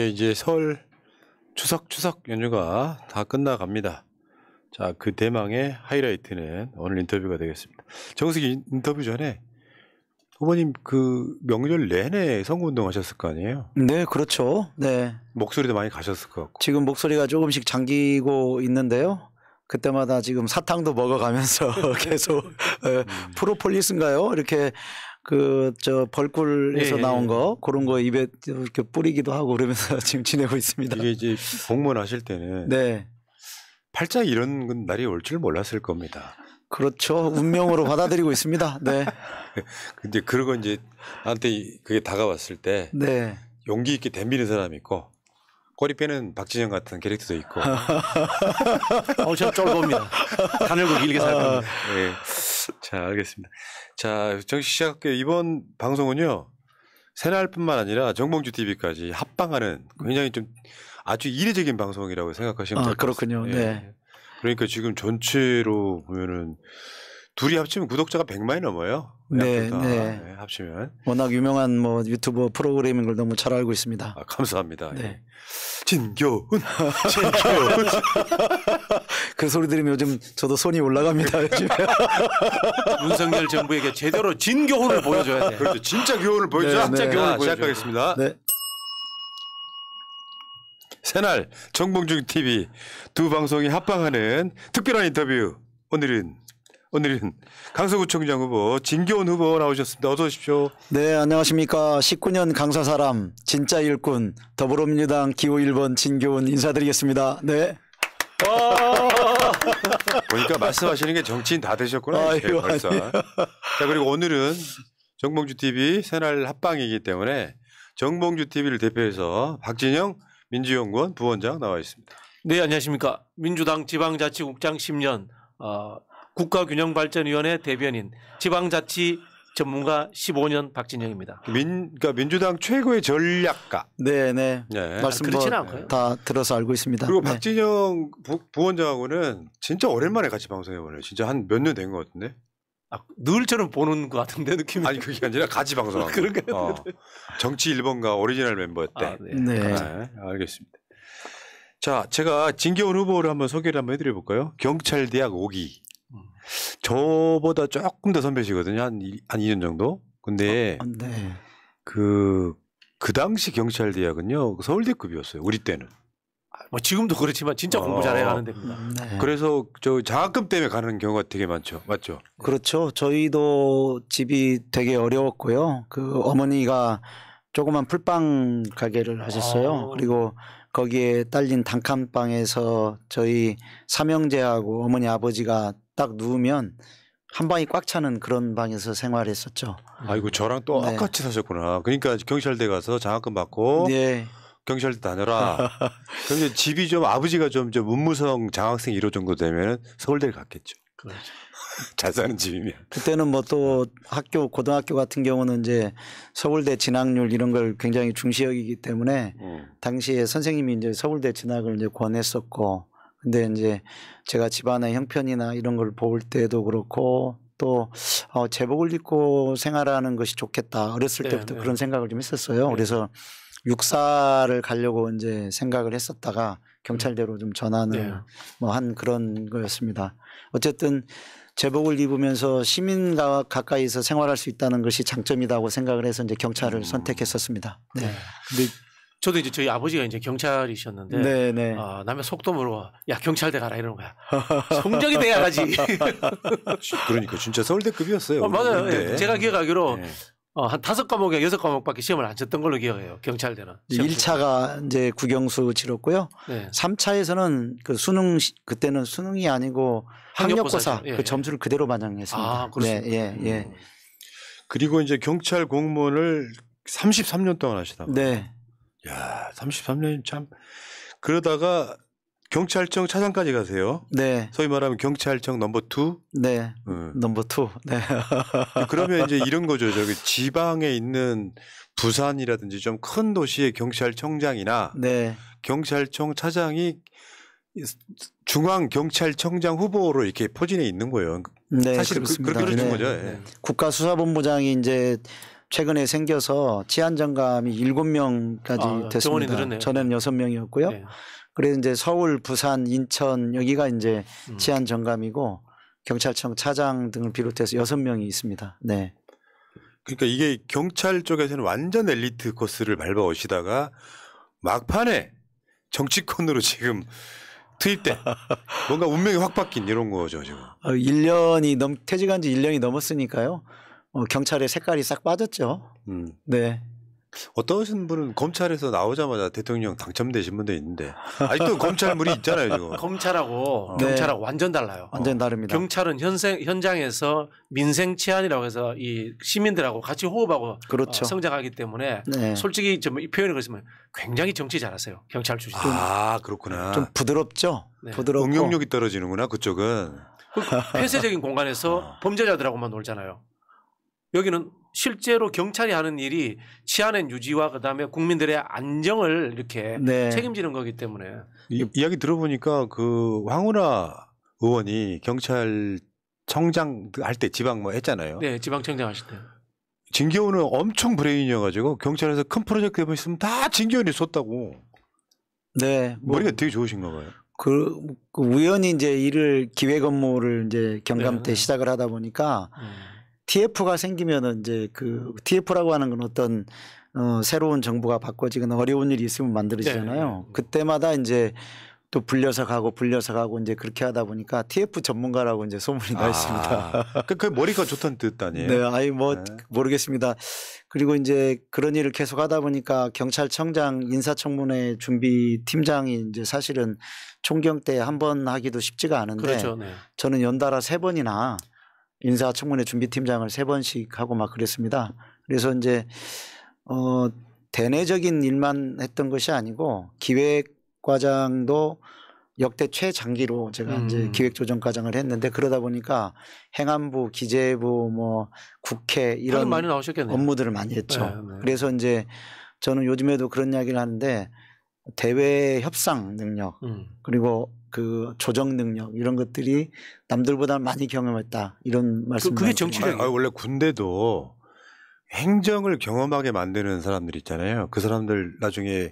이제 설 추석 연휴가 다 끝나갑니다. 자, 그 대망의 하이라이트는 오늘 인터뷰가 되겠습니다. 정식 인터뷰 전에 후보님 그 명절 내내 선거운동 하셨을 거 아니에요? 네, 그렇죠. 네. 목소리도 많이 가셨을 것 같고. 지금 목소리가 조금씩 잠기고 있는데요. 그때마다 지금 사탕도 먹어가면서 계속 프로폴리스인가요? 이렇게 저 벌꿀에서 나온 거 그런 거 입에 이렇게 뿌리기도 하고 그러면서 지금 지내고 있습니다. 이게 이제 공무원 하실 때는 네. 팔자 이런 날이 올 줄 몰랐을 겁니다. 그렇죠. 운명으로 받아들이고 있습니다. 네. 근데 그러고 이제 나한테 그게 다가왔을 때 네. 용기 있게 덤비는 사람이 있고 꼬리 빼는 박진영 같은 캐릭터도 있고. 저는 쫄봅니다. 가늘고 길게 살 겁니다. 네. 자, 알겠습니다. 자, 정식 시작할게요. 이번 방송은요, 새날뿐만 아니라 정봉주 TV까지 합방하는 굉장히 좀 아주 이례적인 방송이라고 생각하시면 될 것 같습니다. 그렇군요. 네. 그러니까 지금 전체로 보면은 둘이 합치면 구독자가 100만이 넘어요. 네, 네. 합치면. 워낙 유명한 뭐 유튜버 프로그램인 걸 너무 잘 알고 있습니다. 아, 감사합니다. 네. 예. 진교훈, 진교훈. 그 소리 들으면 요즘 저도 손이 올라갑니다. 요즘. 윤석열 정부에게 제대로 진교훈을 보여줘야 돼. 그렇죠. 진짜 교훈을 보여줘. 네, 진짜 네. 교훈을 시작하겠습니다. 네. 새날 정봉주 TV 두 방송이 합방하는 특별한 인터뷰. 오늘은 강서구청장 후보 진교훈 후보 나오셨습니다. 어서 오십시오. 네, 안녕하십니까. 19년 강서 사람 진짜 일꾼 더불어민주당 기호 1번 진교훈 인사드리겠습니다. 네. 보니까 말씀하시는 게 정치인 다 되셨구나. 이제 벌써. 자, 그리고 오늘은 정봉주 TV 새날 합방이기 때문에 정봉주 TV를 대표해서 박진영 민주연구원 부원장 나와 있습니다. 네, 안녕하십니까. 민주당 지방자치국장 10년 국가균형발전위원회 대변인 지방자치 전문가 15년 박진영입니다. 그러니까 민주당 최고의 전략가. 네. 네. 말씀 그렇지는 않고요. 다 들어서 알고 있습니다. 그리고 네. 박진영 부원장하고는 진짜 오랜만에 같이 방송해보네요. 진짜 한 몇 년 된 것 같은데. 늘 저는 보는 것 같은데 느낌이. 아니 그게 아니라 같이 방송하고. 그런가요? 정치 1번가 오리지널 멤버 때. 네. 네. 네, 알겠습니다. 자, 제가 진교훈 후보를 한번 소개를 한번 해드려 볼까요? 경찰대학 5기. 저보다 조금 더 선배시거든요. 한 2년 정도. 근데 네. 그 당시 경찰대학은요 서울대급이었어요. 우리 때는. 뭐 지금도 그렇지만 진짜 공부 잘해 가는 데입니다. 네. 그래서 저 장학금 때문에 가는 경우가 되게 많죠. 맞죠? 그렇죠. 저희도 집이 되게 어려웠고요. 그 어머니가 조그만 풀빵 가게를 하셨어요. 그리고 거기에 딸린 단칸방에서 저희 삼형제하고 어머니 아버지가 딱 누우면 한 방이 꽉 차는 그런 방에서 생활했었죠. 아이고 저랑 또 네. 똑같이 사셨구나. 그러니까 경찰대 가서 장학금 받고 네. 경찰대 다녀라. 그럼 이제 집이 좀 아버지가 좀 문무성 장학생 1호 정도 되면 서울대를 갔겠죠. 그렇죠. 잘 사는 집이면. 그때는 뭐 또 고등학교 같은 경우는 이제 서울대 진학률 이런 걸 굉장히 중시 여기기 때문에 당시에 선생님이 이제 서울대 진학을 이제 권했었고, 근데 이제 제가 집안의 형편이나 이런 걸 볼 때도 그렇고 또 제복을 입고 생활하는 것이 좋겠다. 어렸을 때부터 그런 생각을 좀 했었어요. 그래서 육사를 가려고 이제 생각을 했었다가 경찰대로 좀 전환을 뭐 한 그런 거였습니다. 어쨌든 제복을 입으면서 시민과 가까이서 생활할 수 있다는 것이 장점이라고 생각을 해서 이제 경찰을 선택했었습니다. 네. 근데 저도 이제 저희 아버지가 이제 경찰이셨는데 네. 남의 속도 물어봐. 야, 경찰대 가라 이러는 거야. 성적이 돼야 가지. 그러니까 진짜 서울대급이었어요. 맞아요. 그때. 제가 기억하기로 네. 한 5과목에 6과목밖에 시험을 안 쳤던 걸로 기억해요. 경찰대는. 1차가 이제 국영수 치렀고요. 네. 3차에서는 그 수능 그때는 수능이 아니고 학력고사 예, 그 점수를 그대로 반영했습니다. 아, 그렇습니까? 예. 그리고 이제 경찰 공무원을 33년 동안 하시다가. 네. 야, 33년이 참. 그러다가 경찰청 차장까지 가세요. 네. 소위 말하면 경찰청 넘버 2. 네. 넘버 2. 네. 그러면 이제 이런 거죠. 저기 지방에 있는 부산이라든지 좀 큰 도시의 경찰청장이나 네. 경찰청 차장이 중앙경찰청장 후보로 이렇게 포진해 있는 거예요. 네, 사실 그렇습니다. 그렇게 준 네. 거죠. 예. 국가수사본부장이 이제 최근에 생겨서 치안정감이 7명까지 됐습니다. 정원이 늘었네요. 전에는 6명이었고요. 네. 그래서 이제 서울, 부산, 인천 여기가 이제 치안정감이고 경찰청 차장 등을 비롯해서 6명이 있습니다. 네. 그러니까 이게 경찰 쪽에서는 완전 엘리트 코스를 밟아 오시다가 막판에 정치권으로 지금 투입돼 뭔가 운명이 확 바뀐 이런 거죠 지금. 1년이 퇴직한 지 1년이 넘었으니까요. 경찰의 색깔이 싹 빠졌죠. 네. 어떤 분은 검찰에서 나오자마자 대통령 당첨되신 분도 있는데 아직도 검찰물이 있잖아요 지금. 검찰하고 네. 경찰하고 완전 달라요. 완전 다릅니다. 경찰은 현장에서 민생 치안이라고 해서 이 시민들하고 같이 호흡하고 그렇죠. 성장하기 때문에 네. 솔직히 좀 이 표현을 그랬으면 굉장히 정치 잘하세요. 경찰 출신. 아 그렇구나. 좀 부드럽죠. 네. 부드럽고 응용력이 떨어지는구나 그쪽은. 폐쇄적인 공간에서 범죄자들하고만 놀잖아요. 여기는 실제로 경찰이 하는 일이 치안의 유지와 그다음에 국민들의 안정을 이렇게 네. 책임지는 거기 때문에 이야기 들어보니까 그 황운하 의원이 경찰청장 할 때 지방 뭐 했잖아요. 네 지방청장 하실 때 진교훈은 엄청 브레인이어가지고 경찰에서 큰 프로젝트 해보셨으면 다 진교훈이 쏟다고. 네. 뭐 머리가 되게 좋으신가 봐요. 그 우연히 이제 일을 기획 업무를 이제 경감 때 네. 시작을 하다 보니까 TF가 생기면은 이제 그 TF라고 하는 건 어떤 새로운 정부가 바꿔지거나 어려운 일이 있으면 만들어지잖아요. 네. 그때마다 이제 또 불려서 가고 이제 그렇게 하다 보니까 TF 전문가라고 이제 소문이 나 있습니다. 그 머리가 좋다는 뜻 아니에요? 네, 아이 뭐 네. 모르겠습니다. 그리고 이제 그런 일을 계속 하다 보니까 경찰청장 인사청문회 준비 팀장이 이제 사실은 총경 때 한 번 하기도 쉽지가 않은데 그렇죠. 네. 저는 연달아 3번이나 인사청문회 준비팀장을 3번씩 하고 막 그랬습니다. 그래서 이제 대내적인 일만 했던 것이 아니고 기획과장도 역대 최장기로 제가 이제 기획조정과장을 했는데 그러다 보니까 행안부, 기재부, 뭐 국회 이런 많이 나오셨겠네요. 업무들을 많이 했죠. 네, 네. 그래서 이제 저는 요즘에도 그런 이야기를 하는데 대외 협상 능력 그리고 그 조정 능력 이런 것들이 남들보다 많이 경험했다 이런 말씀. 그게 정치력이에요. 원래 군대도 행정을 경험하게 만드는 사람들 있잖아요. 그 사람들 나중에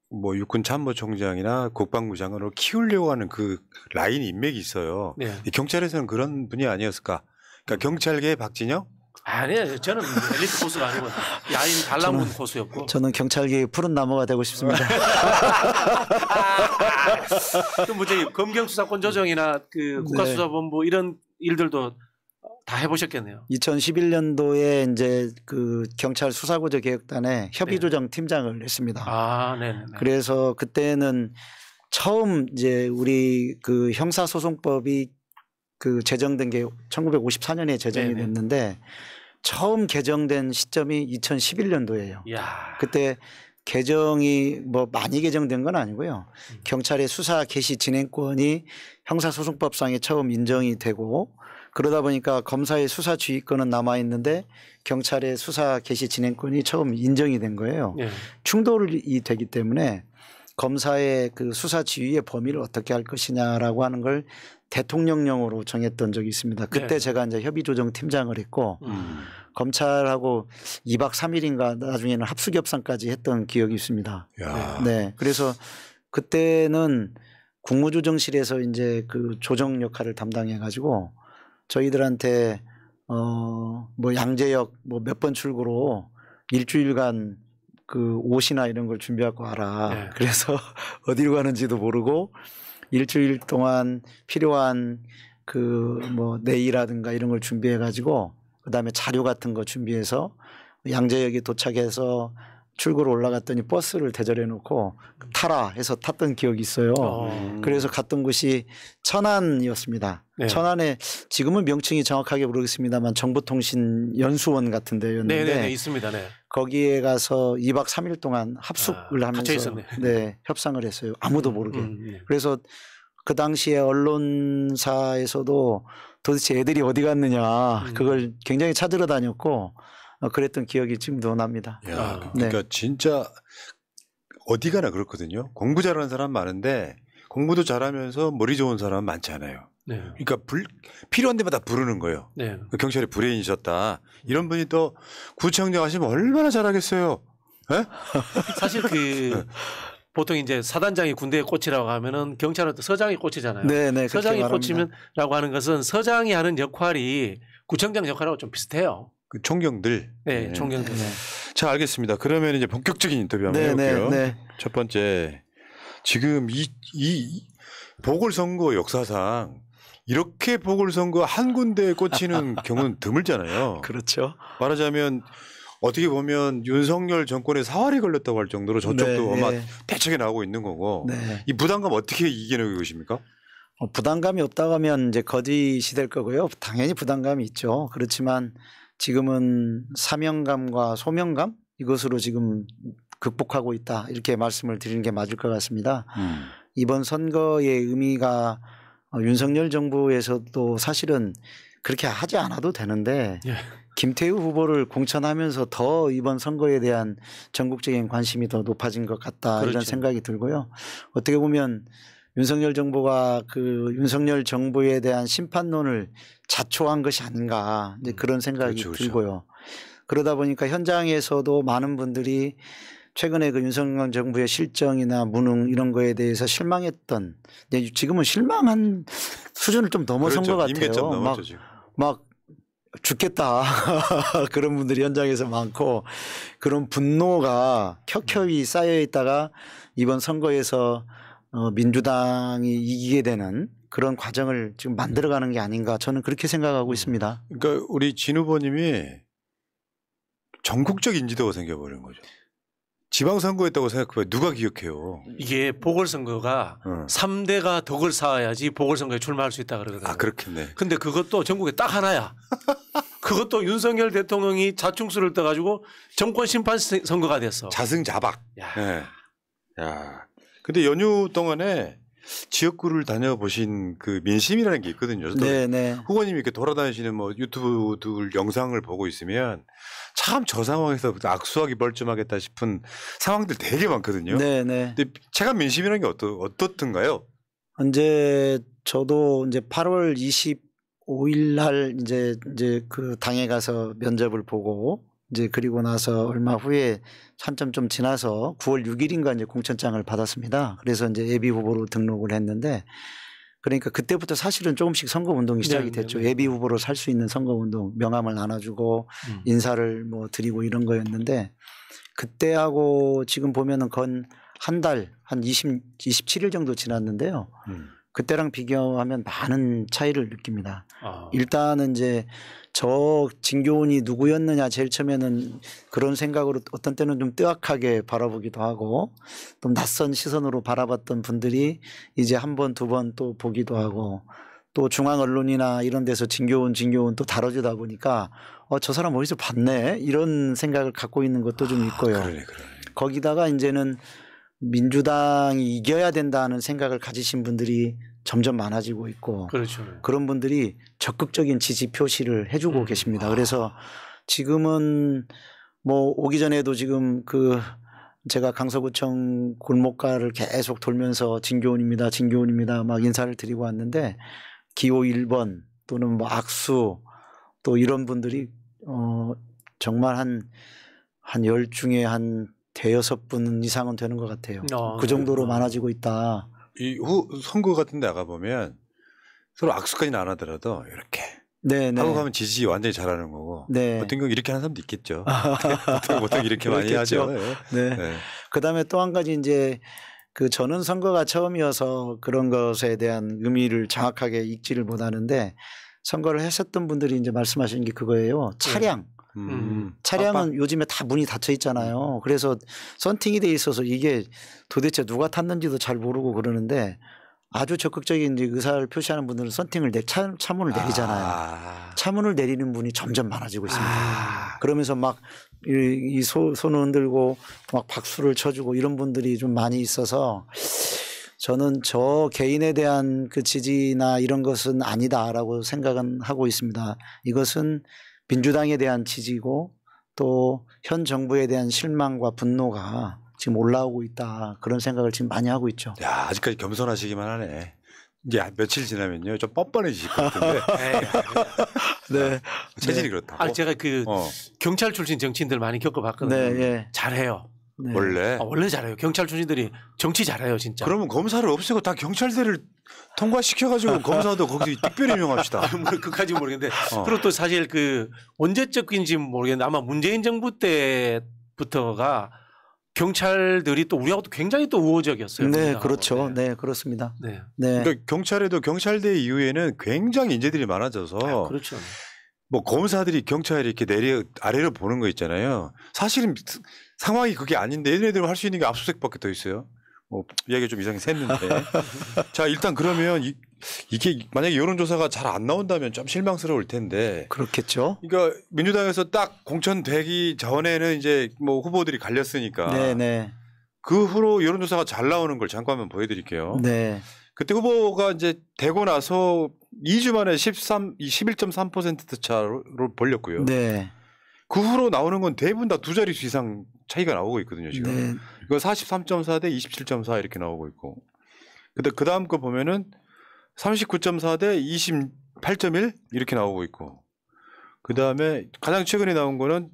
뭐 육군 참모총장이나 국방부 장관으로 키우려고 하는 그 라인 인맥이 있어요. 네. 경찰에서는 그런 분이 아니었을까? 그러니까 경찰계의 박진영? 아니에요. 저는 엘리트 코스가 아니고 야인 단란문 코스였고. 저는 경찰계의 푸른 나무가 되고 싶습니다. 또 뭐지 검경 수사권 조정이나 그 국가수사본부 이런 일들도 다 해보셨겠네요. 2011년도에 이제 그 경찰 수사구조 개혁단에 협의조정 팀장을 했습니다. 아, 네. 그래서 그때는 처음 이제 우리 그 형사소송법이 그 제정된 게 1954년에 제정이 네네. 됐는데 처음 개정된 시점이 2011년도예요. 이야. 그때 개정이 뭐 많이 개정된 건 아니고요. 경찰의 수사 개시 진행권이 형사소송법상에 처음 인정이 되고 그러다 보니까 검사의 수사 지휘권은 남아 있는데 경찰의 수사 개시 진행권이 처음 인정이 된 거예요. 네. 충돌이 되기 때문에 검사의 그 수사 지휘의 범위를 어떻게 할 것이냐라고 하는 걸 대통령령으로 정했던 적이 있습니다. 그때 네. 제가 이제 협의조정 팀장을 했고 검찰하고 2박 3일인가 나중에는 합수협상까지 했던 기억이 있습니다. 야. 네. 그래서 그때는 국무조정실에서 이제 그 조정 역할을 담당해 가지고 저희들한테 뭐 양재역 뭐 몇 번 출구로 일주일간 그 옷이나 이런 걸 준비하고 와라. 네. 그래서 어디로 가는지도 모르고 일주일 동안 필요한 그 뭐 네이라든가 이런 걸 준비해 가지고 그다음에 자료 같은 거 준비해서 양재역에 도착해서 출구로 올라갔더니 버스를 대절해 놓고 타라 해서 탔던 기억이 있어요. 그래서 갔던 곳이 천안이었습니다. 네. 천안에 지금은 명칭이 정확하게 모르겠습니다만 정보통신연수원 같은 데였는데 네, 있습니다. 네. 거기에 가서 2박 3일 동안 합숙을 갇혀 하면서 있었네. 네, 협상을 했어요. 아무도 모르게. 네. 그래서 그 당시에 언론사에서도 도대체 애들이 어디 갔느냐 그걸 굉장히 찾으러 다녔고 그랬던 기억이 지금도 납니다. 야, 네. 그러니까 진짜 어디 가나 그렇거든요. 공부 잘하는 사람 많은데 공부도 잘하면서 머리 좋은 사람 많지 않아요. 네. 그러니까 필요한 데마다 부르는 거예요. 네. 경찰이 불행이셨다. 이런 분이 또 구청장 하시면 얼마나 잘하겠어요. 네? 사실 보통 이제 사단장이 군대에 꽂히라고 하면은 경찰은 또 서장이 꽂히잖아요. 네, 서장이 꽂히면라고 하는 것은 서장이 하는 역할이 구청장 역할하고 좀 비슷해요. 그 총경들. 네, 총경들. 네. 자, 알겠습니다. 그러면 이제 본격적인 인터뷰 한번 해볼게요. 네. 첫 번째, 지금 이 보궐선거 역사상 이렇게 보궐선거 한 군데에 꽂히는 경우는 드물잖아요. 그렇죠. 말하자면 어떻게 보면 윤석열 정권의 사활이 걸렸다고 할 정도로 저쪽도 아마 대책에 나오고 있는 거고 이 부담감 어떻게 이겨내고 계십니까? 부담감이 없다고 하면 이제 거짓이 될 거고요. 당연히 부담감이 있죠. 그렇지만 지금은 사명감과 소명감 이것으로 지금 극복하고 있다 이렇게 말씀을 드리는 게 맞을 것 같습니다. 이번 선거의 의미가 윤석열 정부에서도 사실은 그렇게 하지 않아도 되는데 김태우 후보를 공천하면서 더 이번 선거에 대한 전국적인 관심이 더 높아진 것 같다 이런 생각이 들고요. 어떻게 보면 윤석열 정부가 그 윤석열 정부에 대한 심판론을 자초한 것이 아닌가 이제 그런 생각이 들고요. 그러다 보니까 현장에서도 많은 분들이 최근에 그 윤석열 정부의 실정이나 무능 이런 거에 대해서 실망했던 지금은 실망한 수준을 좀 넘어선 것 같아요. 임계점 넘었죠, 지금. 막 죽겠다 그런 분들이 현장에서 많고 그런 분노가 켜켜이 쌓여 있다가 이번 선거에서 민주당이 이기게 되는 그런 과정을 지금 만들어가는 게 아닌가 저는 그렇게 생각하고 있습니다. 그러니까 우리 진 후보님이 전국적 인지도가 생겨버린 거죠. 지방선거였다고 생각해봐요. 누가 기억해요? 이게 보궐선거가 3대가 덕을 쌓아야지 보궐선거에 출마할 수 있다 그러거든요. 아, 그렇겠네. 근데 그것도 전국에 딱 하나야. 그것도 윤석열 대통령이 자충수를 떠가지고 정권 심판 선거가 됐어. 자승자박. 야. 네. 야. 근데 연휴 동안에 지역구를 다녀보신 그 민심이라는 게 있거든요. 네네. 후보님이 이렇게 돌아다니시는 뭐 유튜브 영상을 보고 있으면 참 저 상황에서 악수하기 벌점하겠다 싶은 상황들 되게 많거든요. 네네. 근데 체감 민심이라는 게 어떻던가요? 이제 저도 이제 8월 25일 날 이제 그 당에 가서 면접을 보고 이제 그리고 나서 얼마 후에 한참 좀 지나서 9월 6일인가 이제 공천장을 받았습니다. 그래서 이제 예비 후보로 등록을 했는데 그러니까 그때부터 사실은 조금씩 선거 운동이 시작이 됐죠. 예비 후보로 살 수 있는 선거 운동, 명함을 나눠주고 인사를 뭐 드리고 이런 거였는데 그때하고 지금 보면은 건 한 달, 한 27일 정도 지났는데요. 그때랑 비교하면 많은 차이를 느낍니다. 일단은 이제 저 진교훈이 누구였느냐 제일 처음에는 그런 생각으로 어떤 때는 좀 뜨악하게 바라보기도 하고 좀 낯선 시선으로 바라봤던 분들이 이제 한 번, 두 번 또 보기도 하고 또 중앙 언론이나 이런 데서 진교훈 또 다뤄주다 보니까 저 사람 어디서 봤네 이런 생각을 갖고 있는 것도 좀 있고요. 그러네. 거기다가 이제는 민주당이 이겨야 된다는 생각을 가지신 분들이 점점 많아지고 있고 그렇죠. 그런 분들이 적극적인 지지 표시를 해주고 계십니다. 그래서 지금은 뭐 오기 전에도 지금 그 제가 강서구청 골목가를 계속 돌면서 진교훈입니다 막 인사를 드리고 왔는데 기호 1번 또는 뭐 악수 또 이런 분들이 정말 한 10 중에 한 대여섯 분 이상은 되는 것 같아요. 그 정도로 많아지고 있다. 이 선거 같은 데 나가보면 서로 악수까지는 안 하더라도 이렇게 하고 가면 지지 완전히 잘하는 거고 어떤 경우 이렇게 하는 사람도 있겠죠. 보통 이렇게 많이 하죠. 네. 그다음에 또 한 가지 이제 그 저는 선거가 처음이어서 그런 것에 대한 의미를 정확하게 읽지를 못하는데 선거를 했었던 분들이 이제 말씀하시는 게 그거예요. 차량. 차량은 요즘에 다 문이 닫혀 있잖아요. 그래서 썬팅이 돼 있어서 이게 도대체 누가 탔는지도 잘 모르고 그러는데 아주 적극적인 의사를 표시하는 분들은 썬팅을 차문을 내리잖아요. 차문을 내리는 분이 점점 많아지고 있습니다. 그러면서 막 이 손을 흔들고 막 박수를 쳐주고 이런 분들이 좀 많이 있어서 저는 저 개인에 대한 그 지지나 이런 것은 아니다라고 생각은 하고 있습니다. 이것은 민주당에 대한 지지고 또 현 정부에 대한 실망과 분노가 지금 올라오고 있다. 그런 생각을 지금 많이 하고 있죠. 야, 아직까지 겸손하시기만 하네. 이제 며칠 지나면요 좀 뻔뻔해지실 것 같은데 네. 체질이 그렇다고. 아 제가 그 경찰 출신 정치인들 많이 겪어봤거든요. 네, 예. 잘해요. 네. 원래. 원래 잘해요. 경찰 출신들이 정치 잘해요, 진짜. 그러면 검사를 없애고 다 경찰대를 통과시켜가지고 검사도 거기서 특별히 임용합시다. 뭐 그까지 모르겠는데 그리고 또 사실 그 언제적인지 모르겠는데 아마 문재인 정부 때부터가 경찰들이 또 우리하고 또 굉장히 또 우호적이었어요. 네, 우리나라하고. 그렇죠. 네, 그렇습니다. 네. 네. 그러니까 경찰에도 경찰대 이후에는 굉장히 인재들이 많아져서 그렇죠. 뭐 검사들이 경찰이 이렇게 아래로 보는 거 있잖아요. 사실은 상황이 그게 아닌데 얘네들 할 수 있는 게 압수수색밖에 더 있어요. 뭐 이야기가 좀 이상히 샜는데 자 일단 그러면 이게 만약에 여론조사가 잘 안 나온다면 좀 실망스러울 텐데 그렇겠죠. 그러니까 민주당에서 딱 공천되기 전에는 이제 뭐 후보들이 갈렸으니까 네네. 그 후로 여론조사가 잘 나오는 걸 잠깐만 보여드릴게요. 네. 그때 후보가 이제 되고 나서 2주 만에 11.3% 차로 벌렸고요. 네. 그 후로 나오는 건 대부분 다 두 자릿수 이상 차이가 나오고 있거든요. 지금. 네. 이거 43.4 대 27.4 이렇게 나오고 있고. 근데 그 다음 거 보면은 39.4 대 28.1 이렇게 나오고 있고. 그 다음에 가장 최근에 나온 거는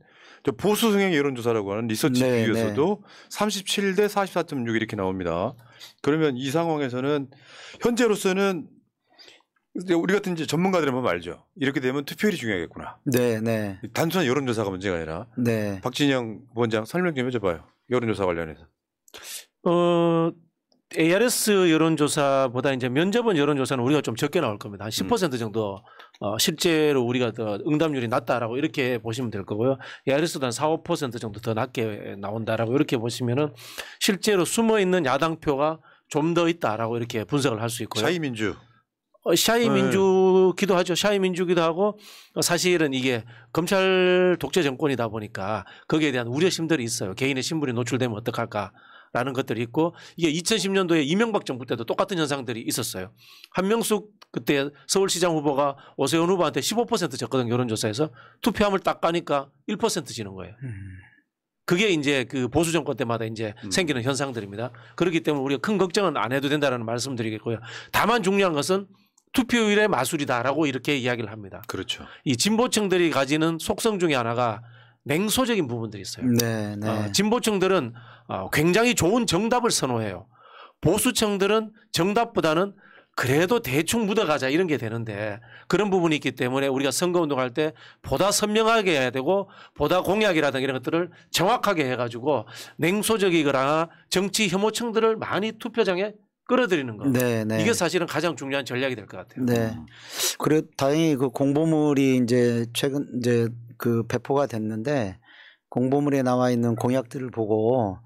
보수 성향 여론조사라고 하는 리서치 네, 뷰에서도 37 대 44.6 이렇게 나옵니다. 그러면 이 상황에서는 현재로서는 우리 같은 이제 전문가들은 보면 알죠. 이렇게 되면 투표율이 중요하겠구나. 네, 네. 단순한 여론조사가 문제가 아니라. 네. 박진영 부원장 설명 좀 해줘봐요. 여론조사 관련해서. ARS 여론조사보다 이제 면접원 여론조사는 우리가 좀 적게 나올 겁니다. 한 10% 정도 실제로 우리가 더 응답률이 낮다라고 이렇게 보시면 될 거고요. ARS도 한 4, 5% 정도 더 낮게 나온다라고 이렇게 보시면은 실제로 숨어 있는 야당표가 좀 더 있다라고 이렇게 분석을 할 수 있고요. 샤이민주. 샤이민주기도 하죠. 샤이민주기도 하고 사실은 이게 검찰 독재 정권이다 보니까 거기에 대한 우려심들이 있어요. 개인의 신분이 노출되면 어떡할까라는 것들이 있고 이게 2010년도에 이명박 정부 때도 똑같은 현상들이 있었어요. 한명숙 그때 서울시장 후보가 오세훈 후보한테 15% 졌거든요. 여론조사에서 투표함을 딱 까니까 1% 지는 거예요. 그게 이제 그 보수 정권 때마다 이제 생기는 현상들입니다. 그렇기 때문에 우리가 큰 걱정은 안 해도 된다라는 말씀드리겠고요. 다만 중요한 것은 투표율의 마술이다라고 이렇게 이야기를 합니다. 그렇죠. 이 진보층들이 가지는 속성 중에 하나가 냉소적인 부분들이 있어요. 네, 네. 진보층들은 굉장히 좋은 정답을 선호해요. 보수층들은 정답보다는 그래도 대충 묻어가자 이런 게 되는데 그런 부분이 있기 때문에 우리가 선거운동할 때 보다 선명하게 해야 되고 보다 공약이라든가 이런 것들을 정확하게 해가지고 냉소적이거나 정치 혐오층들을 많이 투표장에 끌어들이는 거. 네, 네. 이게 사실은 가장 중요한 전략이 될 것 같아요. 네. 그래 다행히 그 공보물이 이제 최근 이제 그 배포가 됐는데 공보물에 나와 있는 공약들을 보고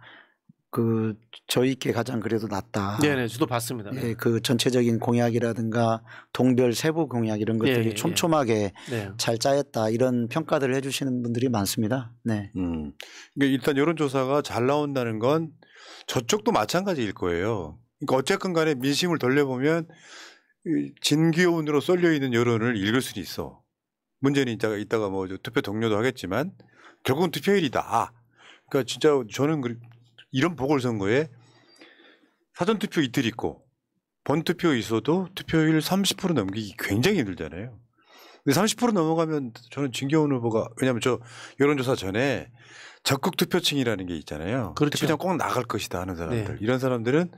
그 저희께 가장 그래도 낫다. 네네, 저도 봤습니다. 예, 그 전체적인 공약이라든가 동별 세부 공약 이런 것들이 예. 촘촘하게 네. 잘 짜였다 이런 평가들을 해주시는 분들이 많습니다. 네. 그러니까 일단 여론조사가 잘 나온다는 건 저쪽도 마찬가지일 거예요. 그러니까 어쨌건 간에 민심을 돌려보면 진기온으로 쏠려 있는 여론을 읽을 수는 있어. 문제는 이따가 뭐 투표 동료도 하겠지만 결국은 투표율이다. 그러니까 진짜 저는 이런 보궐선거에 사전투표 이틀 있고 본투표 있어도 투표율 30% 넘기기 굉장히 힘들잖아요. 근데 30% 넘어가면 저는 진기온 후보가 왜냐하면 저 여론조사 전에 적극 투표층이라는 게 있잖아요. 그렇죠. 투표장 꼭 나갈 것이다 하는 사람들. 네. 이런 사람들은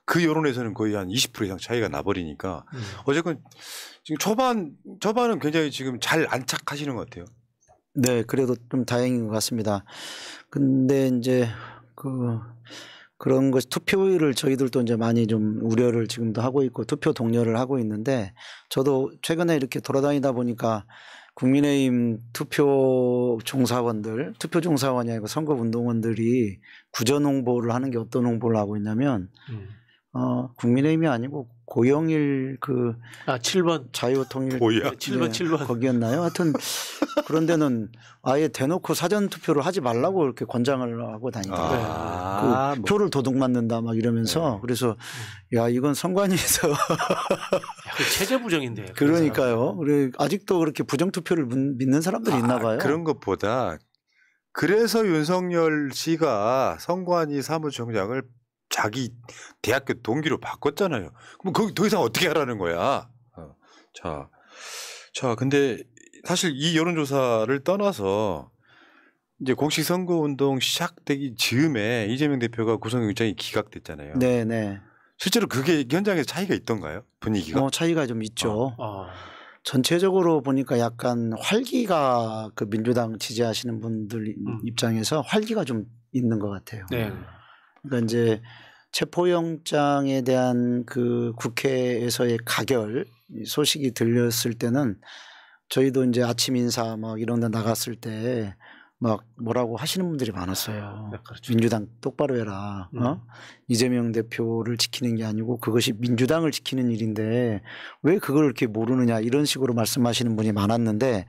그 여론에서는 거의 한 20% 이상 차이가 나버리니까 어쨌건 지금 초반은 굉장히 지금 잘 안착하시는 것 같아요. 네, 그래도 좀 다행인 것 같습니다. 근데 이제 그런 것 투표율을 저희들도 이제 많이 좀 우려를 지금도 하고 있고 투표 독려를 하고 있는데 저도 최근에 이렇게 돌아다니다 보니까 국민의힘 투표 종사원이 아니고 선거운동원들이 구전 홍보를 하는 게 어떤 홍보를 하고 있냐면 국민의힘이 아니고 고영일 7번 자유통일 뭐야? 7번 거기였나요? 하여튼 그런 데는 아예 대놓고 사전 투표를 하지 말라고 이렇게 권장을 하고 다니더라고요. 표를 도둑 맞는다 막 이러면서 그래서 야 이건 선관위에서 체제 부정인데. 그러니까요. 아직도 그렇게 부정 투표를 믿는 사람들이 있나 봐요. 그런 것보다 그래서 윤석열 씨가 선관위 사무총장을 자기 대학교 동기로 바꿨잖아요. 그럼 거기 더 이상 어떻게 하라는 거야? 자, 근데 사실 이 여론조사를 떠나서 이제 공식 선거운동 시작되기 즈음에 이재명 대표가 구속영장이 기각됐잖아요. 네. 실제로 그게 현장에서 차이가 있던가요? 분위기가? 차이가 좀 있죠. 전체적으로 보니까 약간 활기가 그 민주당 지지하시는 분들 입장에서 활기가 좀 있는 것 같아요. 네. 그러니까 이제 체포영장에 대한 그 국회에서의 가결 소식이 들렸을 때는 저희도 이제 아침 인사 막 이런 데 나갔을 때 막 뭐라고 하시는 분들이 많았어요. 네, 그렇죠. 민주당 똑바로 해라. 이재명 대표를 지키는 게 아니고 그것이 민주당을 지키는 일인데 왜 그걸 이렇게 모르느냐 이런 식으로 말씀하시는 분이 많았는데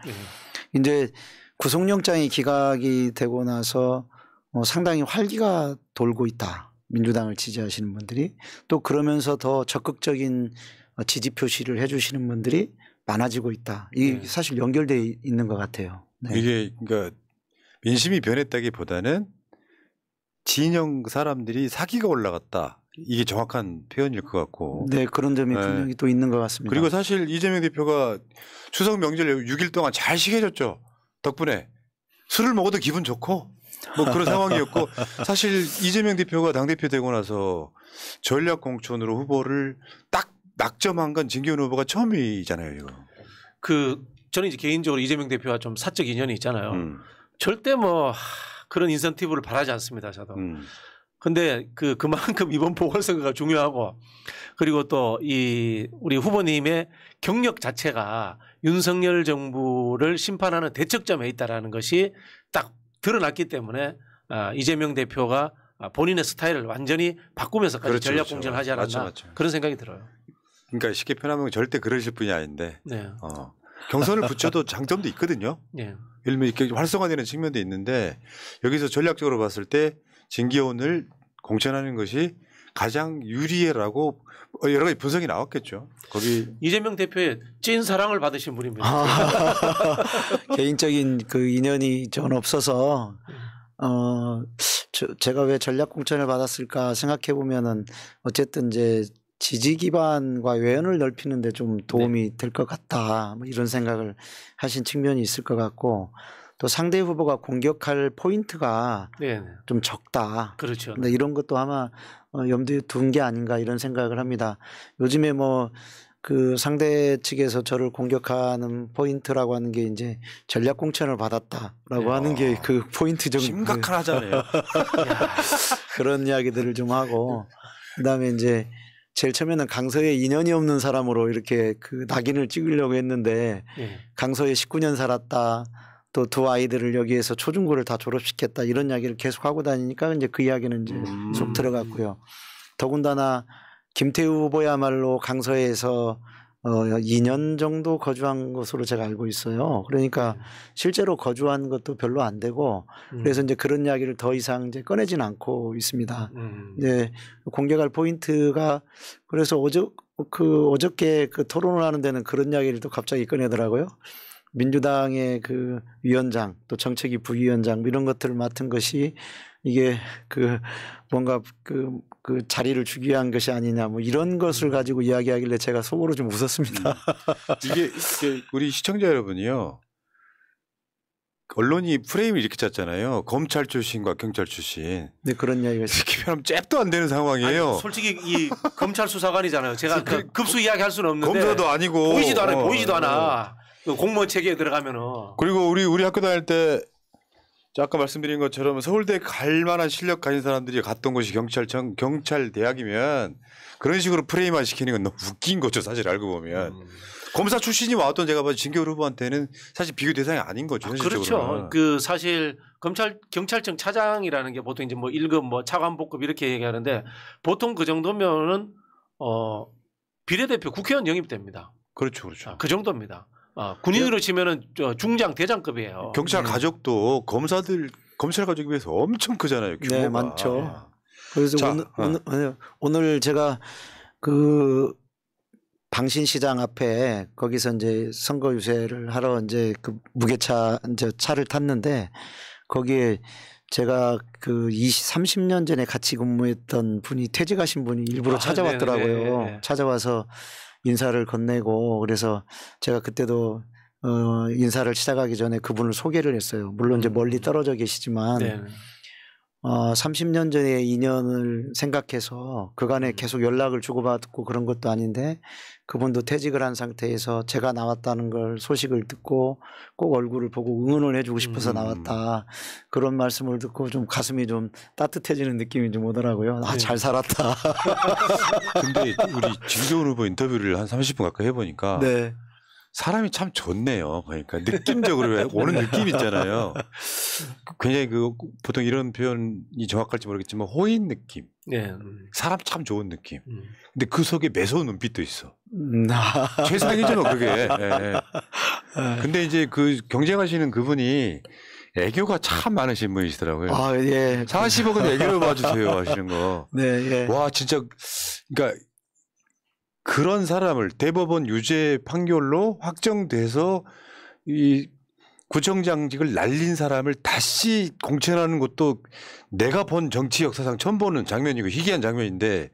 이제 구속영장이 기각이 되고 나서 상당히 활기가 돌고 있다. 민주당을 지지하시는 분들이 또 그러면서 더 적극적인 지지 표시를 해 주시는 분들이 많아지고 있다. 이게 사실 연결돼 있는 것 같아요. 네. 이게 그러니까 민심이 변했다기보다는 진영 사람들이 사기가 올라갔다. 이게 정확한 표현일 것 같고. 네, 그런 점이 분명히 또 있는 것 같습니다. 그리고 사실 이재명 대표가 추석 명절 6일 동안 잘 쉬게 해줬죠. 덕분에 술을 먹어도 기분 좋고 뭐 그런 상황이었고 사실 이재명 대표가 당대표 되고 나서 전략 공천으로 후보를 딱 낙점한 건 진기훈 후보가 처음이잖아요. 이거. 저는 이제 개인적으로 이재명 대표와 좀 사적 인연이 있잖아요. 절대 뭐 그런 인센티브를 바라지 않습니다. 저도. 근데 그만큼 이번 보궐선거가 중요하고 그리고 또 우리 후보님의 경력 자체가 윤석열 정부를 심판하는 대척점에 있다라는 것이 딱 드러났기 때문에 이재명 대표가 본인의 스타일을 완전히 바꾸면서까지 그렇죠, 전략 그렇죠. 공천을 하지 않았나 맞죠. 그런 생각이 들어요. 그러니까 쉽게 표현하면 절대 그러실 분이 아닌데 네. 경선을 붙여도 장점도 있거든요. 네. 예를 들면 이렇게 활성화되는 측면도 있는데 여기서 전략적으로 봤을 때 진기훈을 공천하는 것이 가장 유리해라고 여러 가지 분석이 나왔겠죠. 거기 이재명 대표의 찐 사랑을 받으신 분입니다. 개인적인 그 인연이 전 없어서 제가 왜 전략 공천을 받았을까 생각해 보면은 어쨌든 이제 지지 기반과 외연을 넓히는데 좀 도움이 될 것 같다 뭐 이런 생각을 하신 측면이 있을 것 같고 또 상대 후보가 공격할 포인트가 좀 적다. 그렇죠. 근데 이런 것도 아마 염두에 둔 게 아닌가 이런 생각을 합니다. 요즘에 뭐 그 상대 측에서 저를 공격하는 포인트라고 하는 게 이제 전략 공천을 받았다라고 하는 게 그 포인트 좀 심각한 하잖아요. 그런 이야기들을 좀 하고 그다음에 이제 제일 처음에는 강서에 인연이 없는 사람으로 이렇게 그 낙인을 찍으려고 했는데 강서에 19년 살았다. 또 두 아이들을 여기에서 초중고를 다 졸업시켰다 이런 이야기를 계속 하고 다니니까 이제 그 이야기는 이제 쏙 들어갔고요. 더군다나 김태우 후보야말로 강서에서 2년 정도 거주한 것으로 제가 알고 있어요. 그러니까 실제로 거주한 것도 별로 안 되고 그래서 이제 그런 이야기를 더 이상 이제 꺼내진 않고 있습니다. 이제 공격할 포인트가 그래서 어저께 그 토론을 하는 데는 그런 이야기를 또 갑자기 꺼내더라고요. 민주당의 그 위원장 또 정책위 부위원장 이런 것들을 맡은 것이 이게 그 뭔가 그 자리를 주기 위한 것이 아니냐 뭐 이런 것을 가지고 이야기하길래 제가 속으로 좀 웃었습니다. 이게 우리 시청자 여러분이요. 언론이 프레임을 이렇게 짰잖아요. 검찰 출신과 경찰 출신. 네 그런 이야기가 이렇게 하면 잽도 안 되는 상황이에요. 아니, 솔직히 이 검찰 수사관이잖아요. 제가 급수 이야기할 수는 없는데 검사도 아니고 보이지도 않아요. 보이지도 않아. 그 공무원 체계에 들어가면은. 그리고 우리 학교 다닐 때 아까 말씀드린 것처럼 서울대 갈 만한 실력 가진 사람들이 갔던 곳이 경찰 대학이면 그런 식으로 프레임화 시키는 건 너무 웃긴 거죠. 사실 알고 보면. 검사 출신이 와왔던 제가 봐도 진기훈 후보한테는 사실 비교 대상이 아닌 거죠. 그렇죠. 그 사실 경찰청 차장이라는 게 보통 이제 뭐 1급 뭐 차관복급 이렇게 얘기하는데 보통 그 정도면은 비례대표 국회의원 영입됩니다. 그렇죠. 그 정도입니다. 군인으로 치면은 중장 대장급이에요. 경찰 가족도 검찰 가족에 비해서 엄청 크잖아요. 규모가. 네, 많죠. 그래서 오늘 제가 그 방신시장 앞에 거기서 이제 선거 유세를 하러 이제 그 무게차 이제 차를 탔는데 거기에 제가 그 30년 전에 같이 근무했던 분이 퇴직하신 분이 일부러 찾아왔더라고요. 네네. 찾아와서 인사를 건네고 그래서 제가 그때도 인사를 시작하기 전에 그분을 소개를 했어요. 물론 이제 멀리 떨어져 계시지만 네. 30년 전의 인연을 생각해서 그간에 계속 연락을 주고받고 그런 것도 아닌데 그분도 퇴직을 한 상태에서 제가 나왔다는 걸 소식을 듣고 꼭 얼굴을 보고 응원을 해주고 싶어서 나왔다. 그런 말씀을 듣고 좀 가슴이 좀 따뜻해지는 느낌이 좀 오더라고요. 아, 네. 잘 살았다. 근데 우리 진경훈 후보 인터뷰를 한 30분 가까이 해보니까 네. 사람이 참 좋네요. 그러니까 느낌적으로 오는 느낌 있잖아요. 굉장히 보통 이런 표현이 정확할지 모르겠지만 호인 느낌. 네. 사람 참 좋은 느낌. 근데 그 속에 매서운 눈빛도 있어. 아. 최상이죠, 뭐 그게. 예. 근데 이제 그 경쟁하시는 그분이 애교가 참 많으신 분이시더라고요. 아, 예. 40억은 애교로 봐주세요 하시는 거. 네, 예. 와, 진짜, 그러니까 그런 사람을 대법원 유죄 판결로 확정돼서 이 구청장직을 날린 사람을 다시 공천하는 것도 내가 본 정치 역사상 처음 보는 장면이고 희귀한 장면인데,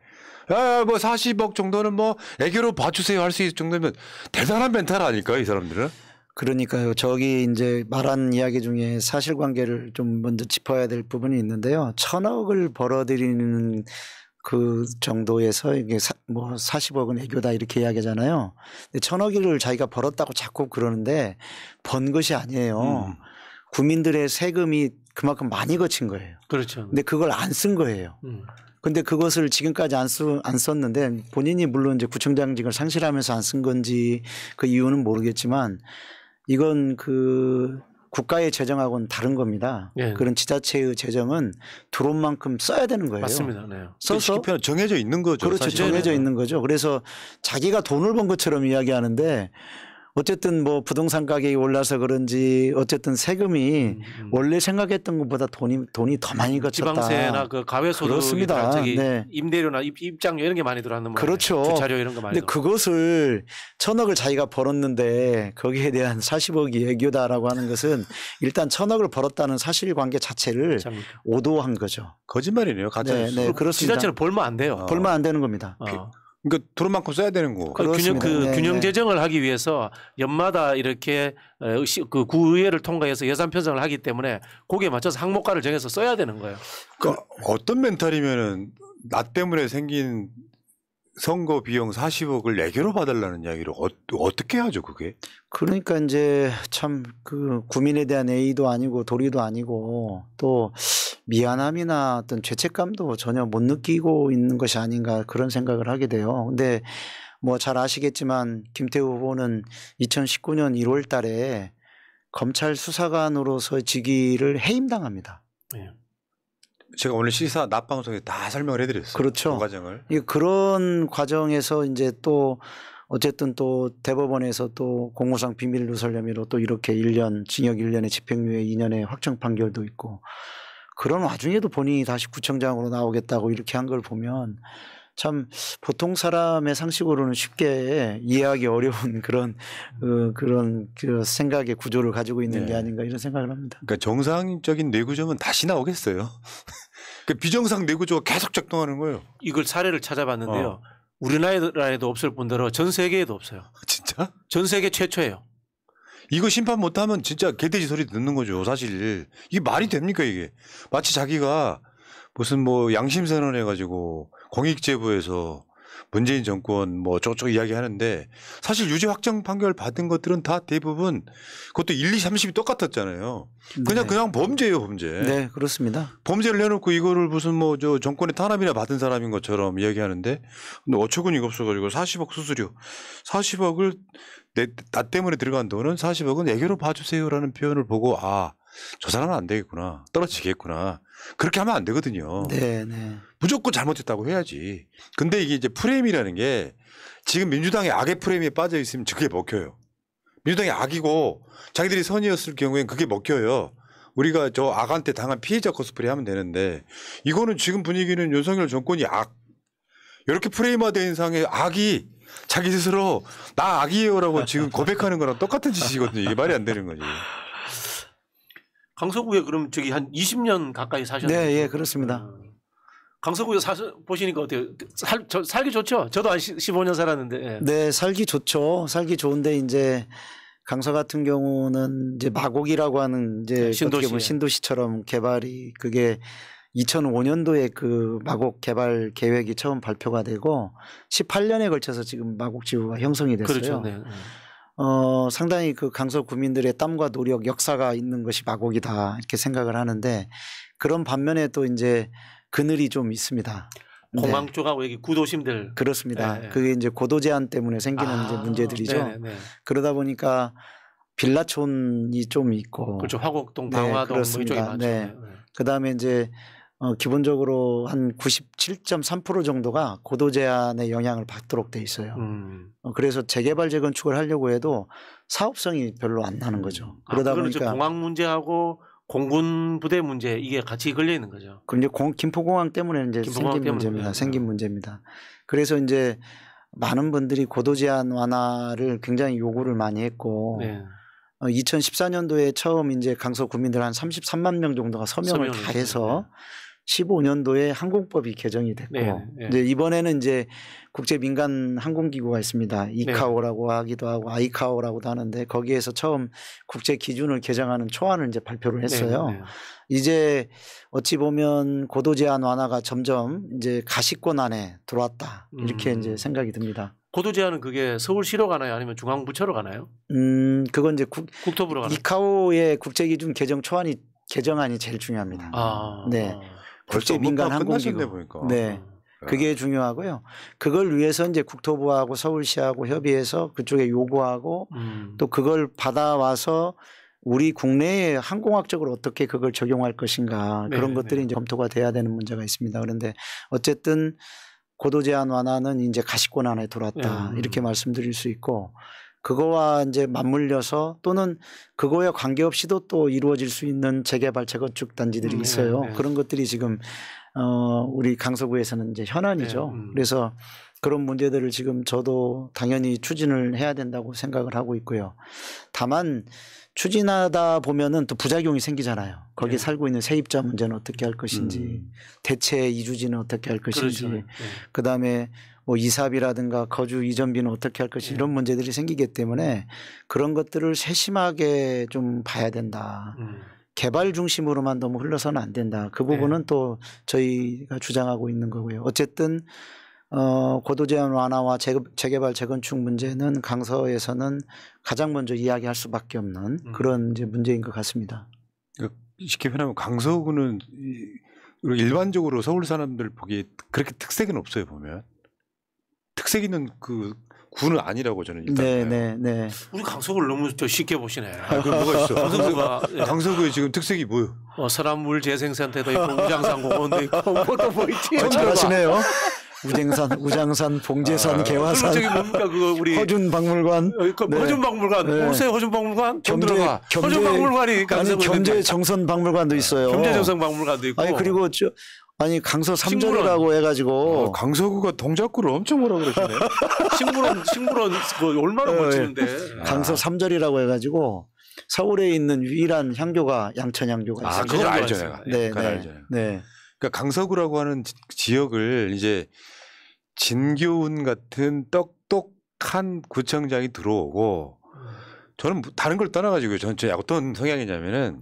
야, 뭐 40억 정도는 뭐 애교로 봐주세요 할 수 있을 정도면 대단한 멘탈 아닐까요, 이 사람들은? 그러니까요. 저기 이제 말한 이야기 중에 사실관계를 좀 먼저 짚어야 될 부분이 있는데요. 1,000억을 벌어들이는 그 정도에서 이게 뭐 40억은 애교다 이렇게 이야기하잖아요. 근데 1,000억을 자기가 벌었다고 자꾸 그러는데 번 것이 아니에요. 국민들의 세금이 그만큼 많이 거친 거예요. 그렇죠. 근데 그걸 안 쓴 거예요. 근데 그것을 지금까지 안 썼는데 본인이 물론 이제 구청장직을 상실하면서 안 쓴 건지 그 이유는 모르겠지만 이건 그 국가의 재정하고는 다른 겁니다. 예. 그런 지자체의 재정은 들어온 만큼 써야 되는 거예요. 맞습니다. 네. 써서 정해져 있는 거죠. 그렇죠. 사실. 정해져 있는 거죠. 그래서 자기가 돈을 번 것처럼 이야기하는데 어쨌든 뭐 부동산 가격이 올라서 그런지 어쨌든 세금이 원래 생각했던 것보다 돈이 더 많이 거쳤다. 지방세나 그 가외소득이나 그렇습니다. 저기 네. 임대료나 입장료 이런 게 많이 들어왔는 거 그렇죠. 주차료 이런 거 많이 근데 그것을 1,000억을 자기가 벌었는데 거기에 대한 40억이 애교다라고 하는 것은 일단 1,000억을 벌었다는 사실관계 자체를 참. 오도한 거죠. 거짓말이네요. 가짜. 네, 네, 그렇습니다. 지자체는 벌면 안 돼요. 벌면 안 되는 겁니다. 그러니까 들어온 만큼 써야 되는 거. 그렇습니다. 네, 균형 네. 재정을 하기 위해서 연마다 이렇게 그 구의회를 통과해서 예산 편성을 하기 때문에 거기에 맞춰서 항목가를 정해서 써야 되는 거예요. 그러니까 어떤 멘탈이면은 나 때문에 생긴 선거 비용 40억을 애교로 봐달라는 이야기를 어떻게 하죠, 그게? 그러니까 이제 참 그 국민에 대한 애의도 아니고 도리도 아니고 또 미안함이나 어떤 죄책감도 전혀 못 느끼고 있는 것이 아닌가 그런 생각을 하게 돼요. 근데 뭐 잘 아시겠지만 김태우 후보는 2019년 1월 달에 검찰 수사관으로서 직위를 해임당합니다. 네. 제가 오늘 시사 낮 방송에 다 설명을 해드렸어요. 그렇죠. 그 과정을. 그런 과정에서 이제 또 어쨌든 또 대법원에서 또 공무상 비밀 누설 혐의로 또 이렇게 1년 징역 1년에 집행유예 2년의 확정 판결도 있고 그런 와중에도 본인이 다시 구청장으로 나오겠다고 이렇게 한 걸 보면 참 보통 사람의 상식으로는 쉽게 이해하기 어려운 그런 그 생각의 구조를 가지고 있는 게 아닌가 이런 생각을 합니다. 그러니까 정상적인 뇌구조는 다시 나오겠어요. 그 비정상 뇌구조가 계속 작동하는 거예요. 이걸 사례를 찾아봤는데요. 우리나라에도 없을 뿐더러 전 세계에도 없어요. 진짜? 전 세계 최초예요. 이거 심판 못하면 진짜 개돼지 소리 듣는 거죠. 사실 이게 말이 됩니까 이게? 마치 자기가 무슨 뭐 양심선언 해가지고 공익제보에서 문재인 정권 뭐 저쪽 이야기하는데 사실 유죄 확정 판결 받은 것들은 다 대부분 그것도 1, 2, 30이 똑같았잖아요. 그냥 범죄예요, 범죄. 네, 그렇습니다. 범죄를 해놓고 이거를 무슨 뭐 저 정권의 탄압이나 받은 사람인 것처럼 이야기하는데 근데 어처구니가 없어가지고 40억 수수료 40억을 나 때문에 들어간 돈은 40억은 애교로 봐주세요라는 표현을 보고 아, 저 사람은 안 되겠구나. 떨어지겠구나. 그렇게 하면 안 되거든요. 네, 네. 무조건 잘못했다고 해야지. 근데 이게 이제 프레임이라는 게 지금 민주당의 악의 프레임에 빠져 있으면 그게 먹혀요. 민주당이 악이고 자기들이 선이었을 경우엔 그게 먹혀요. 우리가 저 악한테 당한 피해자 코스프레 하면 되는데 이거는 지금 분위기는 윤석열 정권이 악. 이렇게 프레임화된 상의 악이 자기 스스로 나 악이에요라고 지금 고백하는 거랑 똑같은 짓이거든요. 이게 말이 안 되는 거지. 강서구에 그럼 저기 한 20년 가까이 사셨나요? 네, 예, 그렇습니다. 강서구에 보시니까 어때요? 살기 좋죠? 저도 한 15년 살았는데. 예. 네, 살기 좋죠. 살기 좋은데 이제 강서 같은 경우는 이제 마곡이라고 하는 이제 신도시. 어떻게 보면 신도시처럼 개발이 그게 2005년도에 그 마곡 개발 계획이 처음 발표가 되고 18년에 걸쳐서 지금 마곡 지구가 형성이 됐어요. 그렇죠. 네. 상당히 그 강서 구민들의 땀과 노력, 역사가 있는 것이 마곡이다 이렇게 생각을 하는데 그런 반면에 또 이제 그늘이 좀 있습니다. 공항 네. 쪽하고 여기 구도심들. 그렇습니다. 네. 그게 이제 고도 제한 때문에 생기는 이제 문제들이죠. 네네. 그러다 보니까 빌라촌이 좀 있고, 그렇죠. 화곡동, 네, 방화동 뭐 그렇습니다. 이쪽이 많죠. 네. 그다음에 이제 기본적으로 한 97.3% 정도가 고도 제한의 영향을 받도록 돼 있어요. 그래서 재개발 재건축을 하려고 해도 사업성이 별로 안 나는 거죠. 그러다 보니까 공항 문제하고 공군 부대 문제 이게 같이 걸려 있는 거죠. 그럼 이제 김포공항 때문에 이제 김포공항 생긴 때문에 문제입니다. 생긴 문제입니다. 그래서 이제 많은 분들이 고도 제한 완화를 굉장히 요구를 많이 했고 네. 2014년도에 처음 이제 강서 구민들 한 33만 명 정도가 서명을 다 해서 15년도에 항공법이 개정이 됐고 이제 이번에는 이제 국제 민간 항공기구가 있습니다. 이카오라고 하기도 하고 아이카오라고도 하는데 거기에서 처음 국제 기준을 개정하는 초안을 이제 발표를 했어요. 이제 어찌 보면 고도 제한 완화가 점점 이제 가시권 안에 들어왔다 이렇게 이제 생각이 듭니다. 고도 제한은 그게 서울시로 가나요? 아니면 중앙부처로 가나요? 그건 이제 국토부로 가나요? 이카오의 국제 기준 개정안이 제일 중요합니다. 네. 국제 민간 항공기구. 네. 그게 중요하고요. 그걸 위해서 이제 국토부하고 서울시하고 협의해서 그쪽에 요구하고 또 그걸 받아와서 우리 국내에 항공학적으로 어떻게 그걸 적용할 것인가 그런 것들이 이제 검토가 돼야 되는 문제가 있습니다. 그런데 어쨌든 고도 제한 완화는 이제 가시권 안에 들어왔다 이렇게 말씀드릴 수 있고 그거와 이제 맞물려서 또는 그거에 관계없이도 또 이루어질 수 있는 재개발 재건축 단지들이 있어요. 그런 것들이 지금 우리 강서구에서는 이제 현안이죠. 그래서 그런 문제들을 지금 저도 당연히 추진을 해야 된다고 생각을 하고 있고요. 다만 추진하다 보면은 또 부작용이 생기잖아요. 거기 살고 있는 세입자 문제는 어떻게 할 것인지, 대체 이주지는 어떻게 할 것인지, 그렇죠. 그다음에 뭐 이사비라든가 거주 이전비는 어떻게 할 것인지 이런 문제들이 생기기 때문에 그런 것들을 세심하게 좀 봐야 된다. 개발 중심으로만 너무 흘러서는 안 된다. 그 부분은 또 저희가 주장하고 있는 거고요. 어쨌든 고도 제한 완화와 재개발 재건축 문제는 강서에서는 가장 먼저 이야기할 수밖에 없는 그런 이제 문제인 것 같습니다. 쉽게 표현하면 강서구는 일반적으로 서울 사람들 보기에 그렇게 특색은 없어요. 보면 특색 있는 그 구는 아니라고 저는 일단 네. 우리 강서구를 너무 쉽게 보시네. 그 뭐가 있어? 강서구가 강서구의 지금 특색이 뭐요? 서람물 재생센터도 있고 우장산공원도 있고 뭐또 뭐 있지? 잘하시네요. 우장산, 봉제산, 개화산, 저기 뭡니까 그거 우리 허준박물관, 허준박물관, 오세요 허준박물관, 허준박물관이 겸재 정선박물관도 있어요. 겸재 정선박물관도 있고. 아니 그리고 강서 삼절이라고 해가지고 강서구가 동작구를 엄청 뭐라 그러시네. 식물원 그 얼마나 멋지는데. 강서 삼절이라고 해가지고 서울에 있는 유일한 향교가 양천향교가 있어요. 그걸 알죠, 내가. 네. 그러니까 강서구라고 하는 지역을 이제 진교훈 같은 똑똑한 구청장이 들어오고 저는 다른 걸 떠나가지고 전체 어떤 성향이냐면은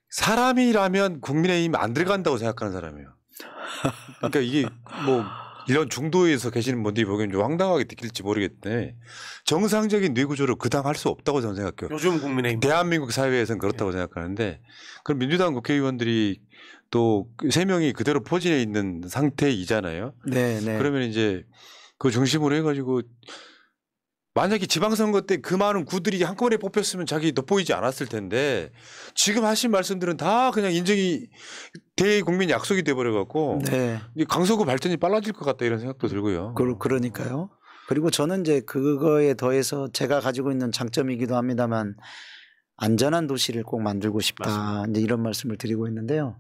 사람이라면 국민의힘 안 들어간다고 생각하는 사람이에요. 그러니까 이게 뭐 이런 중도에서 계시는 분들이 보기엔 좀 황당하게 느낄지 모르겠는데 정상적인 뇌구조로 그 당 할 수 없다고 저는 생각해요. 요즘 국민의힘 대한민국 사회에서는 그렇다고 생각하는데 그럼 민주당 국회의원들이 또 3명이 그대로 포진해 있는 상태이잖아요. 네. 그러면 이제 그 중심으로 해가지고 만약에 지방선거 때 그 많은 구들이 한꺼번에 뽑혔으면 자기 돋보이지 않았을 텐데 지금 하신 말씀들은 다 그냥 인정이 대국민 약속이 돼버려갖고 강서구 발전이 빨라질 것 같다 이런 생각도 들고요. 그러니까요. 그리고 저는 이제 그거에 더해서 제가 가지고 있는 장점이기도 합니다만 안전한 도시를 꼭 만들고 싶다. 맞습니다. 이제 이런 말씀을 드리고 있는데요.